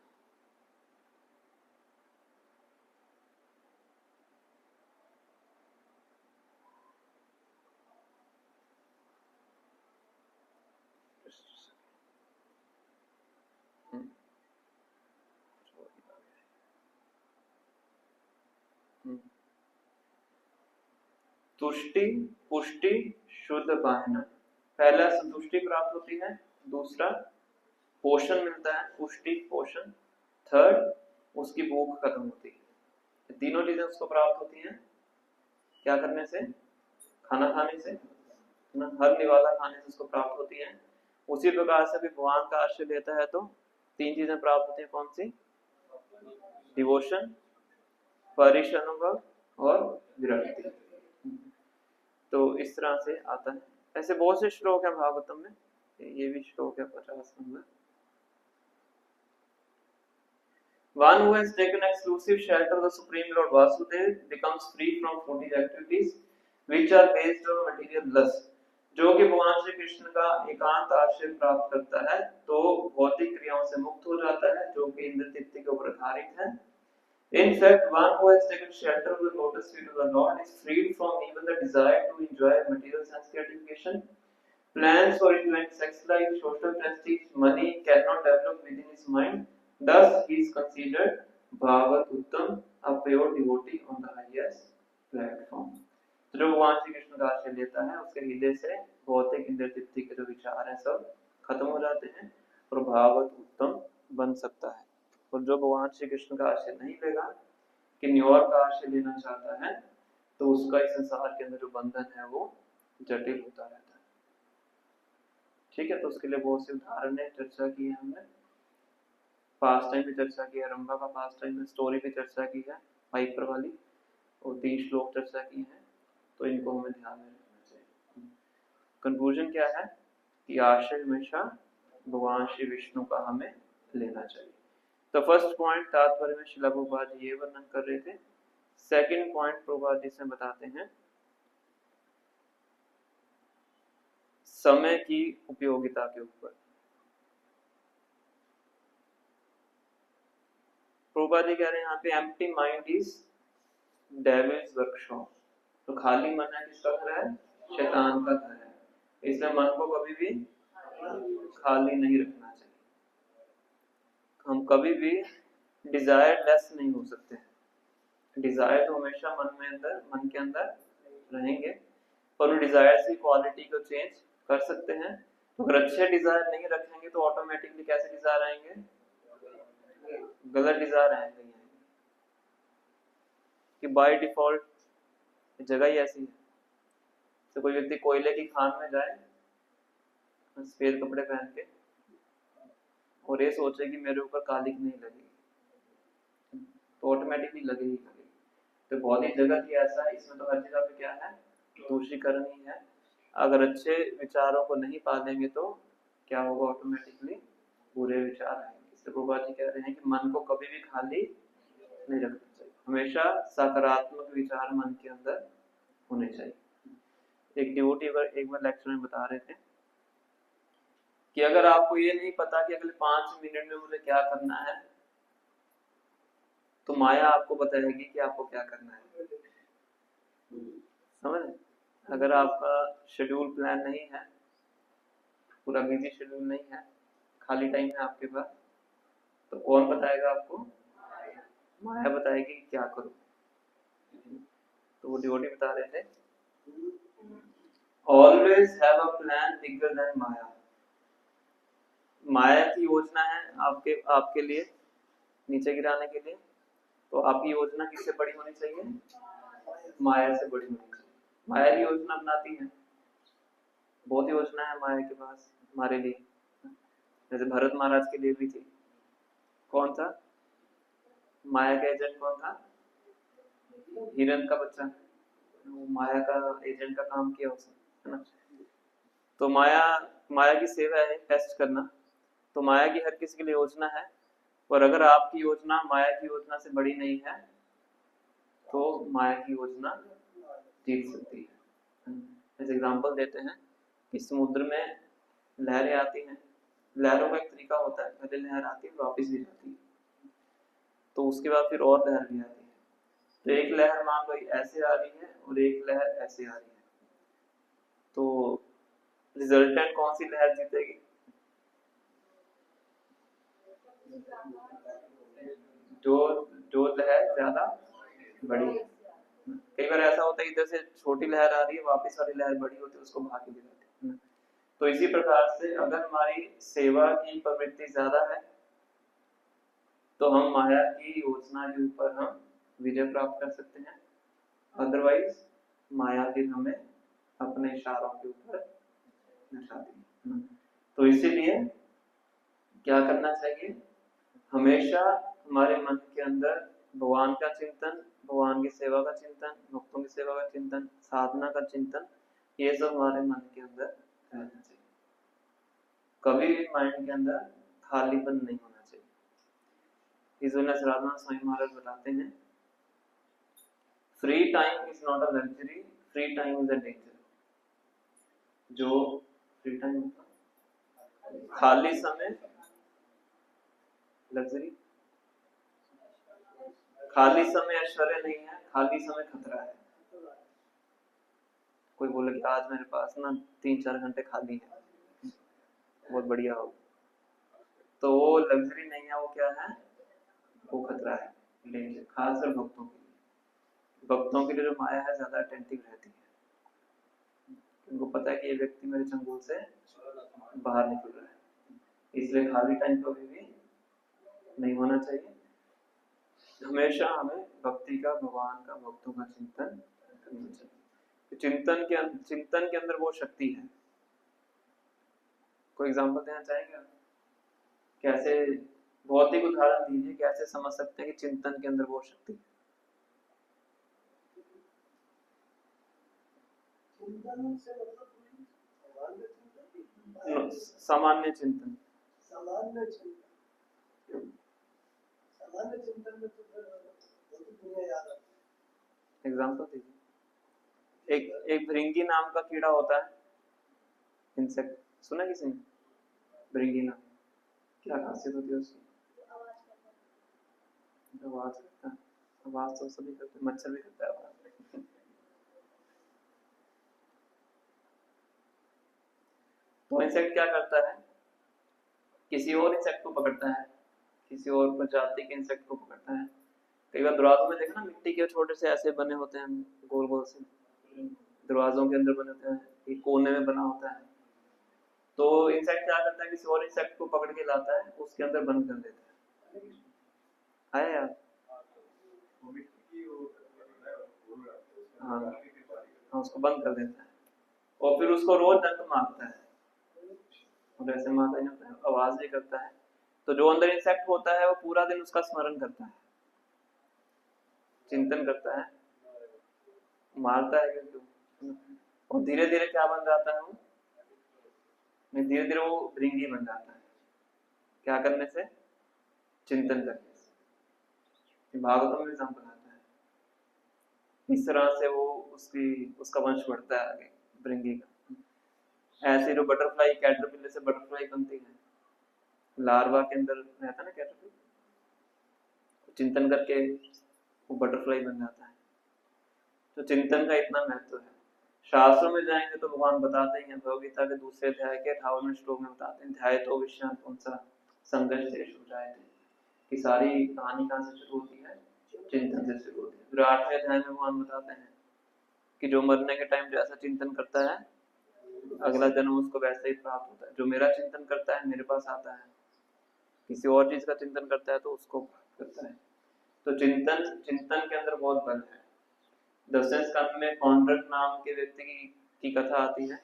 Speaker 1: तुष्टि पुष्टि शुद्ध पायना। पहला संतुष्टि प्राप्त होती है, दूसरा पोषण मिलता है, पुष्टि पोषण, थर्ड उसकी भूख खत्म होती है। तीनों चीजें उसको प्राप्त होती हैं क्या करने से? खाना खाने से। ना, हर निवाला खाने से उसको प्राप्त होती है। उसी प्रकार से भी भगवान का आश्रय लेता है तो 3 चीजें प्राप्त होती है, कौन सी? डिवोशन, परिश अनुभव और विरक्ति। तो इस तरह से आता है। ऐसे बहुत से श्लोक है भागवतम में, ये भी श्लोक है 50 number. One who has taken exclusive shelter of the Supreme Lord Vasudeva becomes free from 40 activities which are based on material lust. जो कि भगवान श्री कृष्ण का एकांत आश्रय प्राप्त करता है तो भौतिक क्रियाओं से मुक्त हो जाता है जो कि इंद्र तृप्ति के ऊपर आधारित है। In fact, one who has taken shelter of the lotus feet of the Lord is freed from even the desire to enjoy material sense gratification. Plans for enjoying sex life, social prestige, money cannot develop within his mind. Thus, he is considered Bhagavat Uttam, a pure devotee on the highest platform. जो भगवान श्री कृष्ण का आश्रय लेता है उसके हृदय से भौतिक इंद्रिय तृप्ति के जो विचार हैं सब खत्म हो जाते हैं और भागवत उत्तम बन सकता है। और जो भगवान श्री कृष्ण का आश्रय नहीं लेगा, कि न्योर का आश्रय लेना चाहता है, तो उसका इस संसार के अंदर जो बंधन है वो जटिल होता रहता है। ठीक है, तो उसके लिए बहुत से उदाहरण है, चर्चा की है हमने। पास्ट टाइम भी चर्चा की है, रंभा का पास्ट टाइम में स्टोरी भी चर्चा की है हाइपर वाली, और 3 श्लोक चर्चा की है, तो इनको हमें ध्यान में रखना चाहिए। कंक्लूजन क्या है कि आश्रय हमेशा भगवान श्री विष्णु का हमें लेना चाहिए। तो फर्स्ट पॉइंट तात्पर्य में श्रील प्रभुपाद जी ये वर्णन कर रहे थे। सेकंड पॉइंट प्रभुपाद जी से बताते हैं समय की उपयोगिता के ऊपर। प्रभुपाद जी कह रहे हैं यहाँ पे empty mind is devils workshop. तो खाली मन है किसका घर है? शैतान का घर है। इसलिए मन को कभी भी खाली नहीं रखना चाहिए। हम कभी भी डिजायर लेस नहीं हो सकते। डिजायर तो हमेशा मन के अंदर रहेंगे, पर डिजायर की क्वालिटी को चेंज कर सकते हैं। तो अगर अच्छे डिजायर नहीं रखेंगे तो ऑटोमेटिकली कैसे डिजायर आएंगे? गलत डिजायर आएंगे। कि बाय डिफॉल्ट जगह ही ऐसी है, तो कोई व्यक्ति कोयले की खान में जाए सफेद कपड़े पहन के और ये सोचे कि मेरे ऊपर कालिक नहीं लगेगी, तो ऑटोमेटिकली लगेगी। तो बहुत ही जगत ही ऐसा है, इसमें तो हर जगह पे क्या है? दूषीकरण ही है। अगर अच्छे विचारों को नहीं पालेंगे तो क्या होगा? ऑटोमेटिकली बुरे विचार आएंगे। इसलिए प्रभुपाद जी कह रहे हैं कि मन को कभी भी खाली नहीं रखना चाहिए, हमेशा सकारात्मक विचार मन के अंदर होने चाहिए। एक डिवोटी एक बार लेक्चर में बता रहे थे कि अगर आपको ये नहीं पता कि अगले 5 मिनट में मुझे क्या करना है, तो माया आपको बताएगी कि आपको क्या करना है। समझ? अगर आपका शेड्यूल प्लान नहीं है, पूरा बिजी शेड्यूल नहीं है, खाली टाइम है आपके पास, तो कौन बताएगा आपको? माया बताएगी कि क्या करो। तो वो डिवोटी बता रहे थे always have a plan bigger than Maya. Maya की योजना है आपके लिए नीचे गिराने के लिए, तो आपकी योजना किससे बड़ी होनी चाहिए? माया से बड़ी होनी चाहिए। माया की योजना बनाती है, बहुत योजना है माया के पास हमारे लिए। जैसे भरत महाराज के लिए भी थी। कौन था माया का एजेंट? कौन था? हिरण का बच्चा। वो माया का एजेंट का काम किया उसने, है ना। तो माया की सेवा है टेस्ट करना। तो माया की हर किसी के लिए योजना है, और अगर आपकी योजना माया की योजना से बड़ी नहीं है तो माया की योजना जीत सकती है। जैसे एग्जांपल देते हैं कि समुद्र में लहरें आती हैं। लहरों का एक तरीका होता है, पहले लहर आती है वापस भी जाती है, तो उसके बाद फिर और लहर भी आती है। तो एक लहर मान लो ऐसे आ रही है और एक लहर ऐसे आ रही है, तो रिजल्टेंट कौन सी लहर जीतेगी? जो लहर ज्यादा बड़ी है। कई बार ऐसा होता है इधर से छोटी लहर आ रही है, वापस वाली लहर बड़ी होती है, उसको भाग के ले जाती है। तो इसी प्रकार से अगर हमारी सेवा की प्रवृत्ति ज्यादा है तो हम माया की योजना के ऊपर हम विजय प्राप्त कर सकते हैं, अदरवाइज माया फिर हमें अपने इशारों के ऊपर नचाती है। तो इसीलिए क्या करना चाहिए, हमेशा हमारे मन के अंदर भगवान का चिंतन, भगवान की सेवा का चिंतन, भक्तों की सेवा का चिंतन, साधना का चिंतन, ये सब हमारे मन के अंदर रहना चाहिए। कभी भी माइंड के अंदर खालीपन नहीं होना चाहिए। इस वजह से राधा स्वामी महाराज बताते हैं, free time is not a luxury, free time is a danger. जो फ्री टाइम, खाली समय लग्जरी, खाली समय ऐश्वर्य नहीं है, खाली समय खतरा है। कोई बोले कि आज मेरे पास ना 3-4 घंटे खाली है, बहुत बढ़िया हो, तो वो लग्जरी नहीं है, वो क्या है, वो खतरा है, डेंजर। खासकर भक्तों के लिए, भक्तों के लिए जो माया है ज्यादा अटेंटिव रहती है, उनको पता है कि ये व्यक्ति मेरे चंगुल से बाहर निकल रहा है, इसलिए खाली टाइम कभी भी नहीं होना चाहिए। हमेशा हमें भक्ति का, भगवान का, भक्तों का चिंतन करना चाहिए। चिंतन के अंदर वो शक्ति है। कोई एग्जांपल देना चाहेंगे आप? कैसे, भौतिक उदाहरण दीजिए, कैसे समझ सकते हैं कि चिंतन के अंदर वो शक्ति है? सामान्य चिंतन,
Speaker 3: सामान्य चिंतन में तो भौतिक दुनिया याद आती है।
Speaker 1: एग्जांपल दीजिए। एक भृंगी नाम का कीड़ा होता है, इंसेक्ट, सुना किसी ने? भृंगी नाम, क्या खासियत होती है उसकी? आवाज करता है। आवाज तो सभी करते हैं, मच्छर भी करता है आवाज। तो इंसेक्ट क्या करता है, किसी और इंसेक्ट को पकड़ता है, किसी और प्रजाति के इंसेक्ट को पकड़ता है। कई बार दरवाजों में देखना, मिट्टी के छोटे से ऐसे बने होते हैं, गोल गोल से दरवाजों के अंदर बने होते हैं, एक कोने में बना होता है। तो इंसेक्ट क्या करता है, किसी और इंसेक्ट को पकड़ के लाता है, उसके अंदर बंद कर देता है यार। हाँ हाँ, उसको बंद कर देता है और फिर उसको रोज डंक मारता है, और ऐसे मारता है, आवाज भी करता है। तो जो अंदर इंसेक्ट होता है वो पूरा दिन उसका स्मरण करता है, चिंतन करता है, मारता है क्यों, और धीरे धीरे क्या बन जाता है वो, धीरे धीरे वो भृंगी बन जाता है। क्या करने से? चिंतन करने से। भागवतम में एग्जाम्पल आता है, इस तरह से वो उसका वंश बढ़ता है आगे, भृंगी का। ऐसे जो बटरफ्लाई, कैटरपिलर से बटरफ्लाई बनती है, लार्वा के अंदर रहता है ना कैटरपिलर, चिंतन करके वो बटरफ्लाई बन जाता है। तो चिंतन का इतना महत्व है। शास्त्रों में जाएंगे तो भगवान बताते हैं, भगवदगीता के दूसरे अध्याय के 58वें श्लोक में बताते हैं, ध्याय तो विश्रांत उनसा संघर्ष से शुरू जाए थे, कि सारी कहानी कहाँ से शुरू होती है, चिंतन से शुरू होती है। फिर 8वें अध्याय में भगवान बताते हैं कि जो मरने के टाइम जैसा चिंतन करता है, अगला जन्म उसको वैसे ही प्राप्त होता है। जो मेरा चिंतन करता है मेरे पास आता है, किसी और चीज का चिंतन करता है तो उसको प्राप्त करता है। तो चिंतन के अंदर बहुत बल है। 10वें स्कंद में कॉन्ड्रट नाम के व्यक्ति की कथा आती है।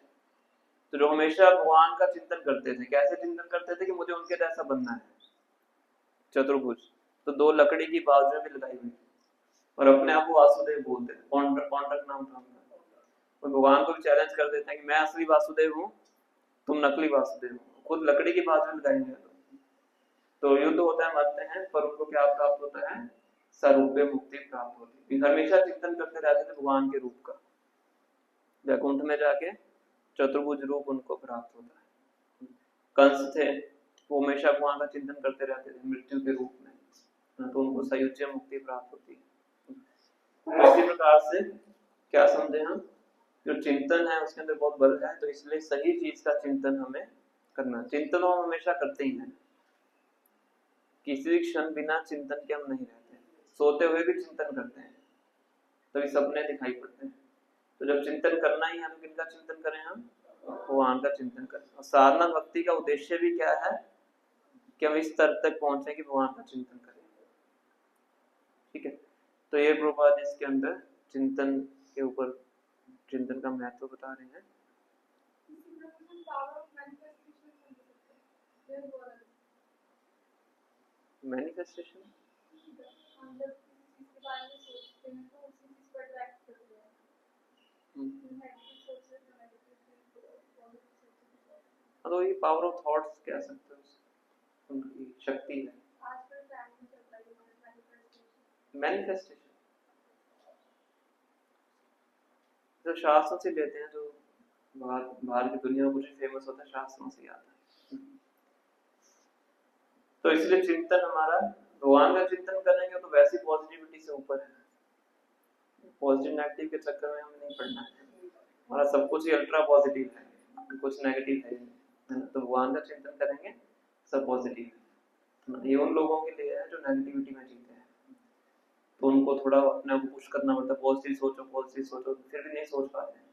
Speaker 1: तो जो हमेशा भगवान का चिंतन करते थे, कैसे चिंतन करते थे कि मुझे उनके जैसा बनना है, चतुर्भुज। तो 2 लकड़ी की बाजुएं भी लगाई हुई और अपने आप को वासुदेव बोलते थे। कॉन्ड्रट नाम था उनका। और भगवान को भी चैलेंज कर देते हैं कि मैं असली वासुदेव हूँ, तुम नकली वासुदेव हो। खुद लकड़ी की बाजुएं लगाई हुई। तो युद्ध होता है, मरते हैं, पर उनको क्या प्राप्त होता है, स्वरूपे मुक्ति प्राप्त होती है। हमेशा चिंतन करते रहते थे भगवान के रूप का। वैकुंठ में जाके चतुर्भुज रूप उनको प्राप्त होता है। कंस थे, वो हमेशा भगवान का चिंतन करते रहते थे मृत्यु के रूप में, तो उनको सयुज्य मुक्ति प्राप्त होती है। तो इसी प्रकार से क्या समझे हम, जो चिंतन है उसके अंदर बहुत बल है, तो इसलिए सही चीज का चिंतन हमें करना। चिंतन हम हमेशा करते ही हैं, किसी क्षण बिना चिंतन के हम नहीं रहते। सोते हुए भी चिंतन करते हैं, तभी सपने दिखाई पड़ते हैं। तो जब चिंतन करना ही है तो किनका चिंतन करें हम, भगवान का चिंतन करें। और साधना भक्ति का उद्देश्य भी क्या है, कि हम इस स्तर तक पहुंचे कि भगवान का चिंतन करें। ठीक है, तो ये प्रभुपाद इसके अंदर चिंतन के ऊपर चिंतन का महत्व बता रहे हैं। मैनिफेस्टेशन तो ये पावर ऑफ थॉट्स कह सकते हो, उनकी शक्ति है। मैनिफेस्टेशन जो शास्त्रों से लेते हैं, जो बाहर की दुनिया में कुछ फेमस होता है शास्त्रों से आता है। तो इसलिए चिंतन हमारा, भगवान का चिंतन करेंगे तो वैसी पॉजिटिविटी से ऊपर है, पॉजिटिव नेगेटिव के चक्कर में हमें नहीं पड़ना है। हमारा सब कुछ ही अल्ट्रा पॉजिटिव है, कुछ नेगेटिव है ना। तो भगवान का चिंतन करेंगे सब पॉजिटिव है। ये उन लोगों के लिए है जो नेगेटिविटी में जीते हैं, तो उनको थोड़ा अपने आप को पुश करना पड़ता है, पॉजिटिव सोचो, फिर भी नहीं सोच पाते हैं।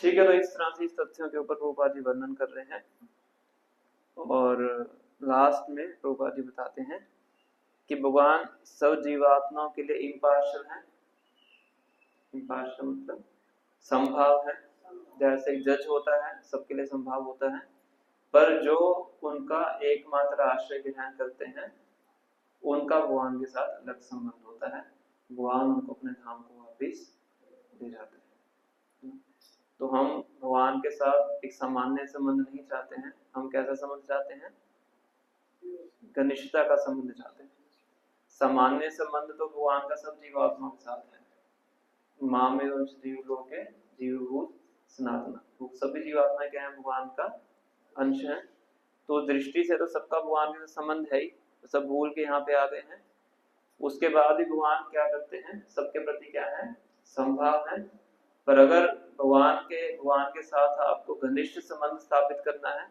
Speaker 1: ठीक है, तो इस तरह से इस तथ्यों के ऊपर प्रभुपाद जी वर्णन कर रहे हैं। और लास्ट में प्रभुपाद जी बताते हैं कि भगवान सब जीवात्माओं के लिए इम्पार्शियल है। इम्पार्शियल मतलब संभाव है, जैसे जज होता है सबके लिए संभाव होता है, पर जो उनका एकमात्र आश्रय ग्रहण करते हैं उनका भगवान के साथ अलग संबंध होता है। भगवान उनको अपने धाम को वापिस ले जाते हैं। तो हम भगवान के साथ एक सामान्य संबंध नहीं चाहते हैं, हम कैसा संबंध चाहते हैं? घनिष्ठता का संबंध चाहते हैं। सामान्य संबंध तो भगवान का सब जीवात्माओं के साथ है। माँ में वंश जीव लोके जीवभूत सनातन, वो सभी जीवात्माएं क्या है? भगवान का अंश है। तो दृष्टि से तो सबका भगवान के संबंध है ही, तो सब भूल के यहाँ पे आ गए हैं। उसके बाद भी भगवान क्या करते हैं? सबके प्रति क्या है? संभाव है। पर अगर भगवान के साथ आपको घनिष्ठ संबंध स्थापित करना है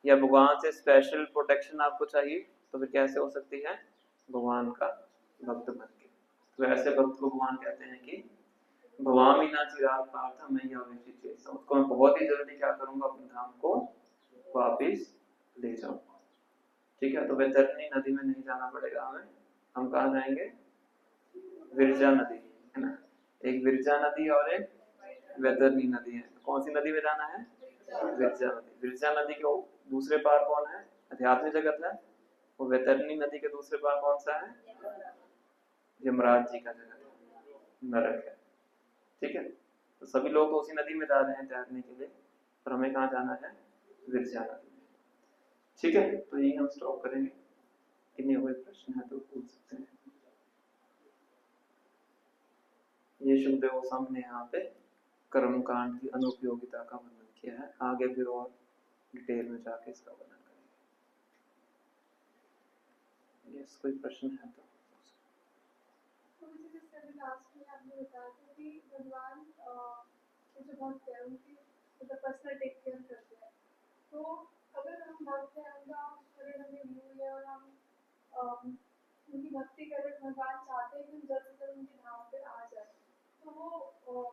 Speaker 1: या भगवान से स्पेशल प्रोटेक्शन आपको चाहिए, तो फिर कैसे हो सकती है? भगवान का भक्त बन के। तो ऐसे भक्त को भगवान कहते हैं कि भवामी ना चिराग पार्थ मैं उसको मैं बहुत ही जल्दी क्या करूंगा? अपने धाम को वापिस ले जाऊंगा। ठीक है, तो वैतरणी नदी में नहीं जाना पड़ेगा हमें। हम कहाँ जाएंगे? विरजा नदी, है ना। एक विरजा नदी और एक वैतरणी नदी है। कौन सी नदी में जाना है? विरजा नदी। विरजा नदी के दूसरे पार कौन है? आध्यात्मिक जगत है। वो वैतरणी नदी के दूसरे पार कौन सा है? यमराज जी का जगत है, नरक है। ठीक है, तो सभी लोग तो उसी नदी में जा रहे हैं तैरने के लिए, पर हमें कहाँ जाना है? विरजा नदी में। ठीक है, तो यही हम स्टॉप करेंगे। कितने कोई प्रश्न है तो पूछ सकते हैं। ये शुभदेव सामने यहाँ पे कर्मकांड की अनुपयोगिता का वर्णन किया है। आगे फिर और डिटेल में जाके इसका वर्णन करेंगे। यस, कोई प्रश्न है तो
Speaker 2: लास्ट में आपने बताया था कि भगवान जो भक्त है उनकी मतलब पर्सनल टेक केयर करते हैं। तो अगर हम भक्त हैं, उनका शरीर हमें भूल है और हम उनकी भक्ति करें, भगवान चाहते हैं कि हम जल्द से जल्द उनके धाम पे आ जाए, तो वो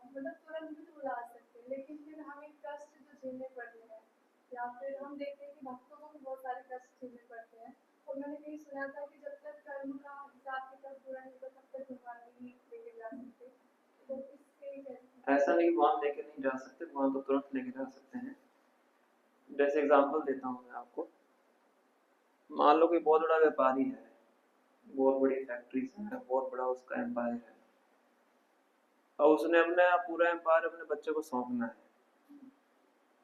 Speaker 2: मतलब तुरंत भी बुला सकते हैं, लेकिन फिर हमें कष्ट जो झेलने पड़ते हैं, या फिर हम देखते हैं कि भक्तों को भी बहुत सारे कष्ट झेलने पड़ते हैं। और मैंने कहीं सुना था कि जब तक कर्म का हिसाब किताब पूरा नहीं होता तब तक भगवान नहीं लेके जा सकते। तो इसके
Speaker 1: ऐसा नहीं, भगवान लेके नहीं जा सकते, भगवान तो तुरंत लेके जा सकते हैं। जैसे एग्जांपल देता हूँ मैं आपको। मान लो कि बहुत बड़ा व्यापारी है, बहुत बड़ी फैक्ट्री है, बहुत बड़ा उसका एम्पायर है, और उसने अपने पूरा एम्पायर अपने बच्चे को सौंपना है।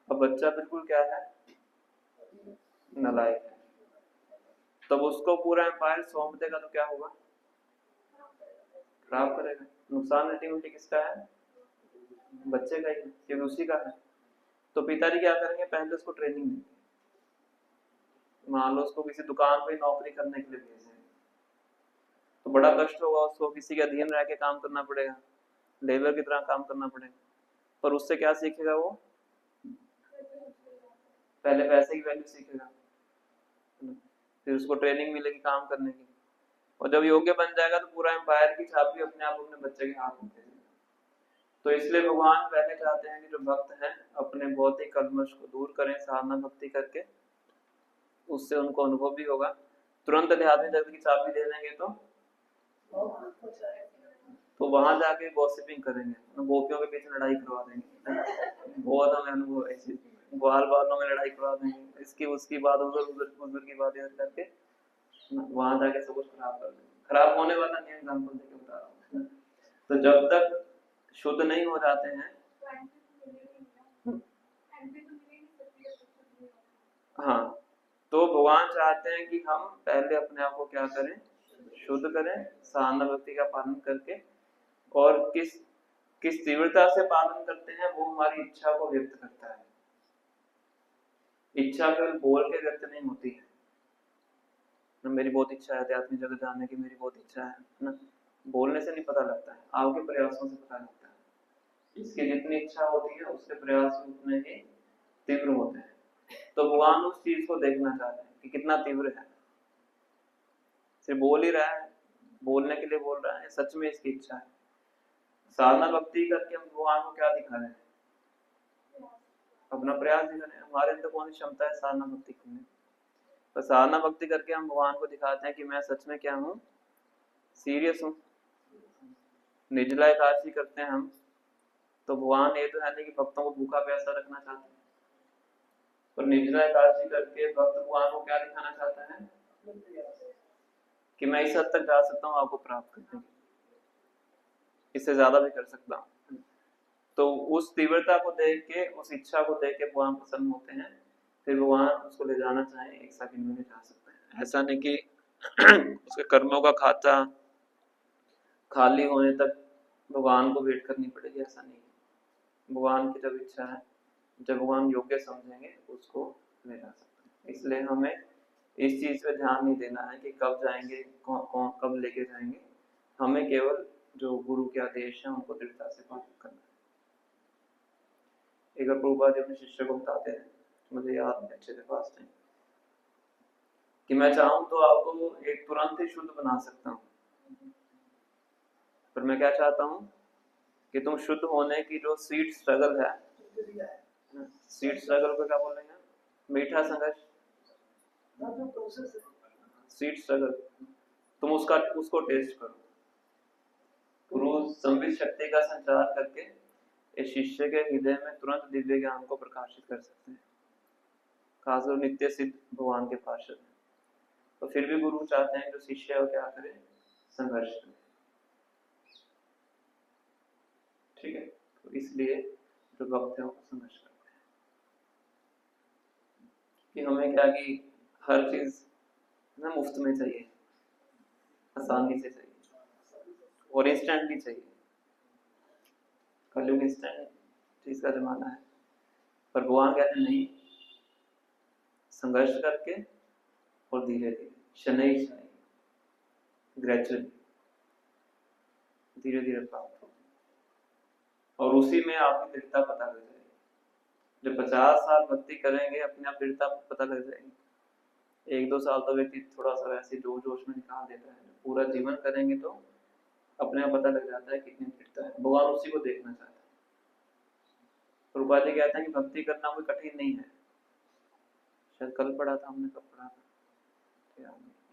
Speaker 1: अब बच्चा बिल्कुल क्या है? नालायक है। तब उसको पूरा एम्पायर सौंप देगा तो क्या होगा? खराब करेगा। नुकसान अल्टीमेटली किसका है? बच्चे का ही, क्योंकि उसी का है। तो पिताजी क्या करेंगे? पहले उसको ट्रेनिंग देंगे। मान लो उसको किसी दुकान पे नौकरी करने के लिए भेजें, तो बड़ा कष्ट होगा उसको, किसी के अधीन रह के काम करना पड़ेगा, लेबर की तरह काम करना पड़ेगा। पर उससे क्या सीखेगा वो? पहले पैसे की वैल्यू सीखेगा, फिर उसको ट्रेनिंग मिलेगी काम करने की, और जब योग्य बन जाएगा तो पूरा एम्पायर की छाप अपने आप अपने बच्चे के हाथ में। तो इसलिए भगवान पहले चाहते हैं कि जो भक्त हैं अपने भौतिक कल्मश को दूर करें साधना भक्ति करके, उससे उनको अनुभव भी होगा। तुरंत आध्यात्मिक जगत की चाबी दे देंगे तो वहां जाके गॉसिपिंग करेंगे, गोपियों के पीछे लड़ाई करवा देंगे। बहुत हमें अनुभव है ऐसे, बाल बालों में लड़ाई करवा देंगे, इसकी उसकी बात उधर उधर उधर की बात इधर करके वहां जाके सब कुछ खराब कर देंगे। खराब होने वाला नहीं, एग्जाम्पल देके बता रहा हूँ। तो जब तक शुद्ध नहीं हो जाते हैं, हाँ, तो भगवान चाहते हैं कि हम पहले अपने आप को क्या करें, शुद्ध करें, साधना भक्ति का पालन करके, और किस तीव्रता से पालन करते हैं वो हमारी इच्छा को व्यक्त करता है। इच्छा केवल बोल के व्यक्त नहीं होती है ना, मेरी बहुत इच्छा है आध्यात्मिक जगत जाने की, मेरी बहुत इच्छा है ना, बोलने से नहीं पता लगता है, आपके प्रयासों से पता लगता है। इसकी जितनी इच्छा होती है उसके प्रयास उतने ही तीव्र होते हैं। तो भगवान उस चीज को देखना चाहते हैं कि कितना तीव्र है, सिर्फ बोल ही रहा है, बोलने के लिए बोल रहा है, सच में इसकी इच्छा है। साधना भक्ति करके हम भगवान को क्या दिखा रहे हैं, अपना प्रयास दिखा रहे हैं। हमारे अंदर कौन सी क्षमता है साधना भक्ति करने, तो साधना भक्ति करके हम भगवान को दिखाते हैं कि मैं सच में क्या हूँ, सीरियस हूँ। निर्जला एकादशी करते हैं हम, तो भगवान ये तो है नहीं कि भक्तों को भूखा प्यासा रखना चाहते हैं, पर निर्जला एकादशी करके भक्त भगवान को क्या दिखाना चाहता है कि मैं इस हद तक जा सकता हूँ आपको प्राप्त करने की, इससे ज्यादा भी कर सकता हूँ। तो उस तीव्रता को देख के, उस इच्छा को देख के भगवान प्रसन्न होते हैं, फिर भगवान उसको ले जाना चाहे 1 सेकंड में ले जा सकते हैं। ऐसा नहीं कि उसके कर्मों का खाता खाली होने तक भगवान को वेट करनी पड़ेगी, ऐसा नहीं है। भगवान की जब इच्छा है, जब भगवान योग्य समझेंगे उसको ले जा सकते हैं। इसलिए हमें इस चीज पे ध्यान नहीं देना है कि कब जाएंगे, कौन कब लेके जाएंगे, हमें केवल जो गुरु के आदेश है उनको दृढ़ता से पालन करना है। एक बार प्रभुपाद जी अपने शिष्य को बताते हैं, मुझे याद है अच्छे से पास टाइम, कि मैं चाहूं तो आपको एक तुरंत ही शुद्ध बना सकता हूँ, पर मैं क्या चाहता हूँ कि तुम शुद्ध होने की जो स्वीट स्ट्रगल है, स्वीट स्ट्रगल को क्या बोलेंगे, मीठा संघर्ष, स्वीट स्ट्रगल, तुम उसको टेस्ट करो। गुरु संबित शक्ति का संचार करके इस शिष्य के हृदय में तुरंत दिव्य ज्ञान को प्रकाशित कर सकते हैं, खासकर नित्य सिद्ध भगवान के पार्षद हैं। तो फिर भी गुरु चाहते हैं जो शिष्य है वो क्या करे, संघर्ष करे। ठीक है, तो इसलिए जो भक्त है वो संघर्ष करते हैं कि हमें क्या कि हर चीज ना मुफ्त में चाहिए, आसानी से चाहिए और इंस्टेंटली चाहिए। कलयुग इंस्टेंट चीज का जमाना है, पर भगवान कहते नहीं, संघर्ष करके और धीरे धीरे, शनै शनै, ग्रेजुअली, धीरे धीरे प्राप्त हो, और उसी में आपकी दृढ़ता पता लग जाएगी। जब 50 साल भक्ति करेंगे अपने आप दृढ़ता पता लग जाएगी। 1-2 साल तो व्यक्ति थोड़ा सा वैसे जोश में निकाल देता है, पूरा जीवन करेंगे तो अपने आप पता लग जाता है कितनी दृढ़ता है। भगवान उसी को देखना चाहता है। प्रभुपाद जी कहते हैं कि भक्ति करना कोई कठिन नहीं है, शायद कल पढ़ा था हमने, कब पढ़ा था,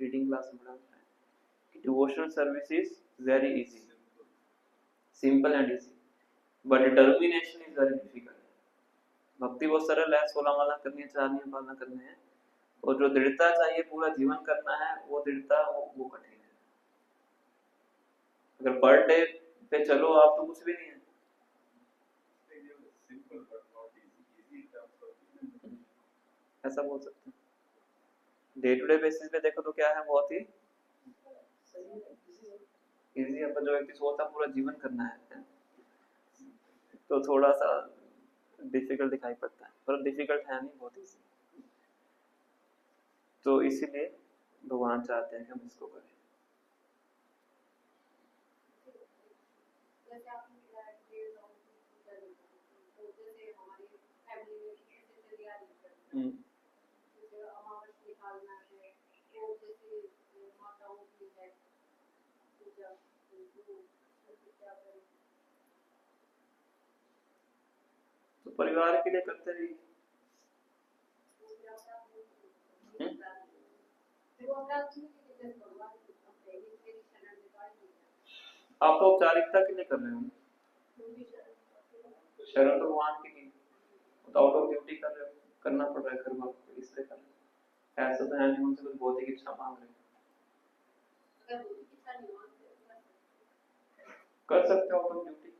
Speaker 1: रीडिंग क्लास में पढ़ा था कि devotional service is very easy, simple and easy, but determination is very difficult. भक्ति बहुत सरल है, 16 माला करनी है, 4 नियम पालना करने हैं, और जो दृढ़ता चाहिए पूरा जीवन करना है, वो दृढ़ता वो कठिन है। अगर पर डे पे चलो आप तो कुछ भी नहीं है, ऐसा बोल सकते हैं। डे टू डे बेसिस पे देखो तो क्या है, बहुत ही इजी है, पर जो व्यक्ति सोचता पूरा जीवन करना है तो थोड़ा सा डिफिकल्ट दिखाई पड़ता है, पर डिफिकल्ट है नहीं, बहुत इजी। तो इसीलिए भगवान चाहते हैं कि हम इसको करें। तो परिवार के लिए करते रहिए। आप तो औपचारिकता के लिए कर रहे हो, शरण तो भगवान की की, तो आउट ऑफ ड्यूटी कर रहे हो, करना पड़ रहा है घर वालों को, इसलिए कर रहे हो। ऐसा तो है नहीं उनसे कुछ भौतिक इच्छा मांग रहे हो, कर सकते हो आउट ऑफ ड्यूटी।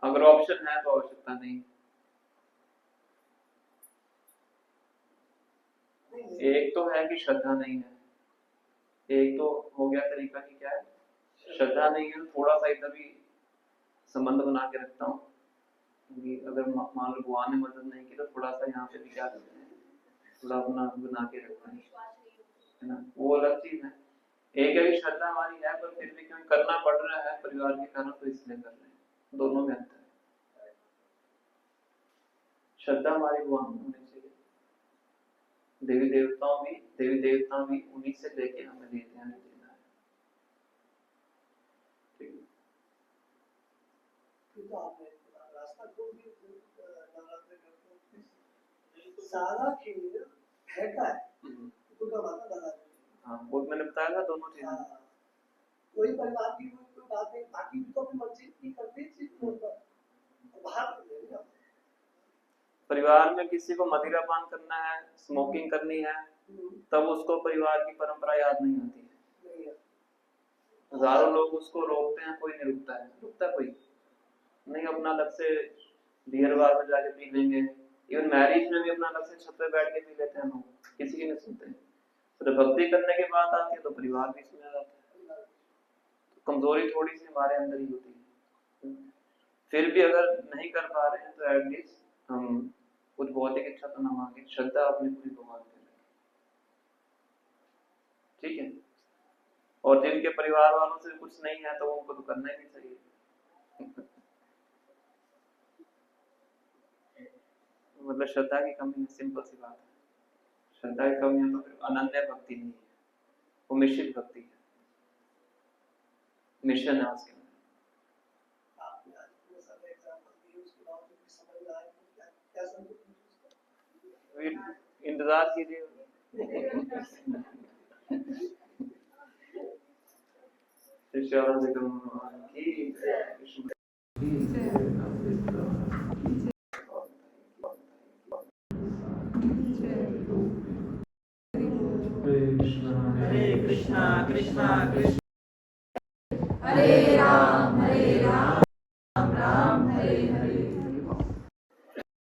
Speaker 1: अगर ऑप्शन है तो आवश्यकता नहीं। एक तो है कि श्रद्धा नहीं है, एक तो हो गया तरीका कि क्या है, श्रद्धा नहीं है, थोड़ा सा इधर भी संबंध बना के रखता हूँ कि अगर मान लो भगवान ने मदद नहीं की तो थोड़ा सा यहाँ पे भी क्या करते हैं, थोड़ा अपना बना के रखते हैं, है ना, वो अलग चीज है। एक है कि श्रद्धा हमारी है पर फिर भी क्योंकि करना पड़ रहा है परिवार के कारण तो इसलिए कर रहे हैं, दोनों में अंतर है। श्रद्धा हमारी भगवान में होनी चाहिए, देवी देवता भी उन्हीं से लेके हमें देते हैं देना है, ठीक है।
Speaker 3: तो आपने रास्ता को भी नवरात्रि करते सारा खेल है का है, दुर्गा माता दादा।
Speaker 1: हाँ वो मैंने बताया था दोनों चीजें।
Speaker 3: कोई परिवार की कोई बात नहीं, बाकी भी तो अपनी मर्जी की करते चीज बाहर
Speaker 1: परिवार में किसी को मदिरापान करना है, स्मोकिंग करनी है, तब उसको परिवार की परंपरा याद नहीं आती है। हजारों लोग उसको रोकते हैं, कोई नहीं रुकता कोई नहीं, अपना अलग से बियर बार में जाके पी लेंगे, इवन मैरिज में भी अपना अलग से छत पे बैठ के पी लेते हैं लोग, किसी की नहीं सुनते। तो भक्ति करने की बात आती है तो परिवार भी इसमें आ जाता है, तो कमजोरी थोड़ी सी हमारे अंदर ही होती है। फिर भी अगर नहीं कर पा रहे हैं तो एटलीस्ट हम कुछ भौतिक इच्छा तो ना मांगे, श्रद्धा अपनी पूरी भगवान पे रखें, ठीक है। और जिनके परिवार वालों से कुछ नहीं है तो उनको तो करना ही नहीं चाहिए। मतलब श्रद्धा की कमी है, सिंपल सी बात है। श्रद्धा की कमी है तो फिर अनन्य भक्ति नहीं है, वो मिश्रित भक्ति है, मिश्रण है उसके अंदर। इंतजार कीजिए।
Speaker 4: Krishna Krishna Krishna Hare Ram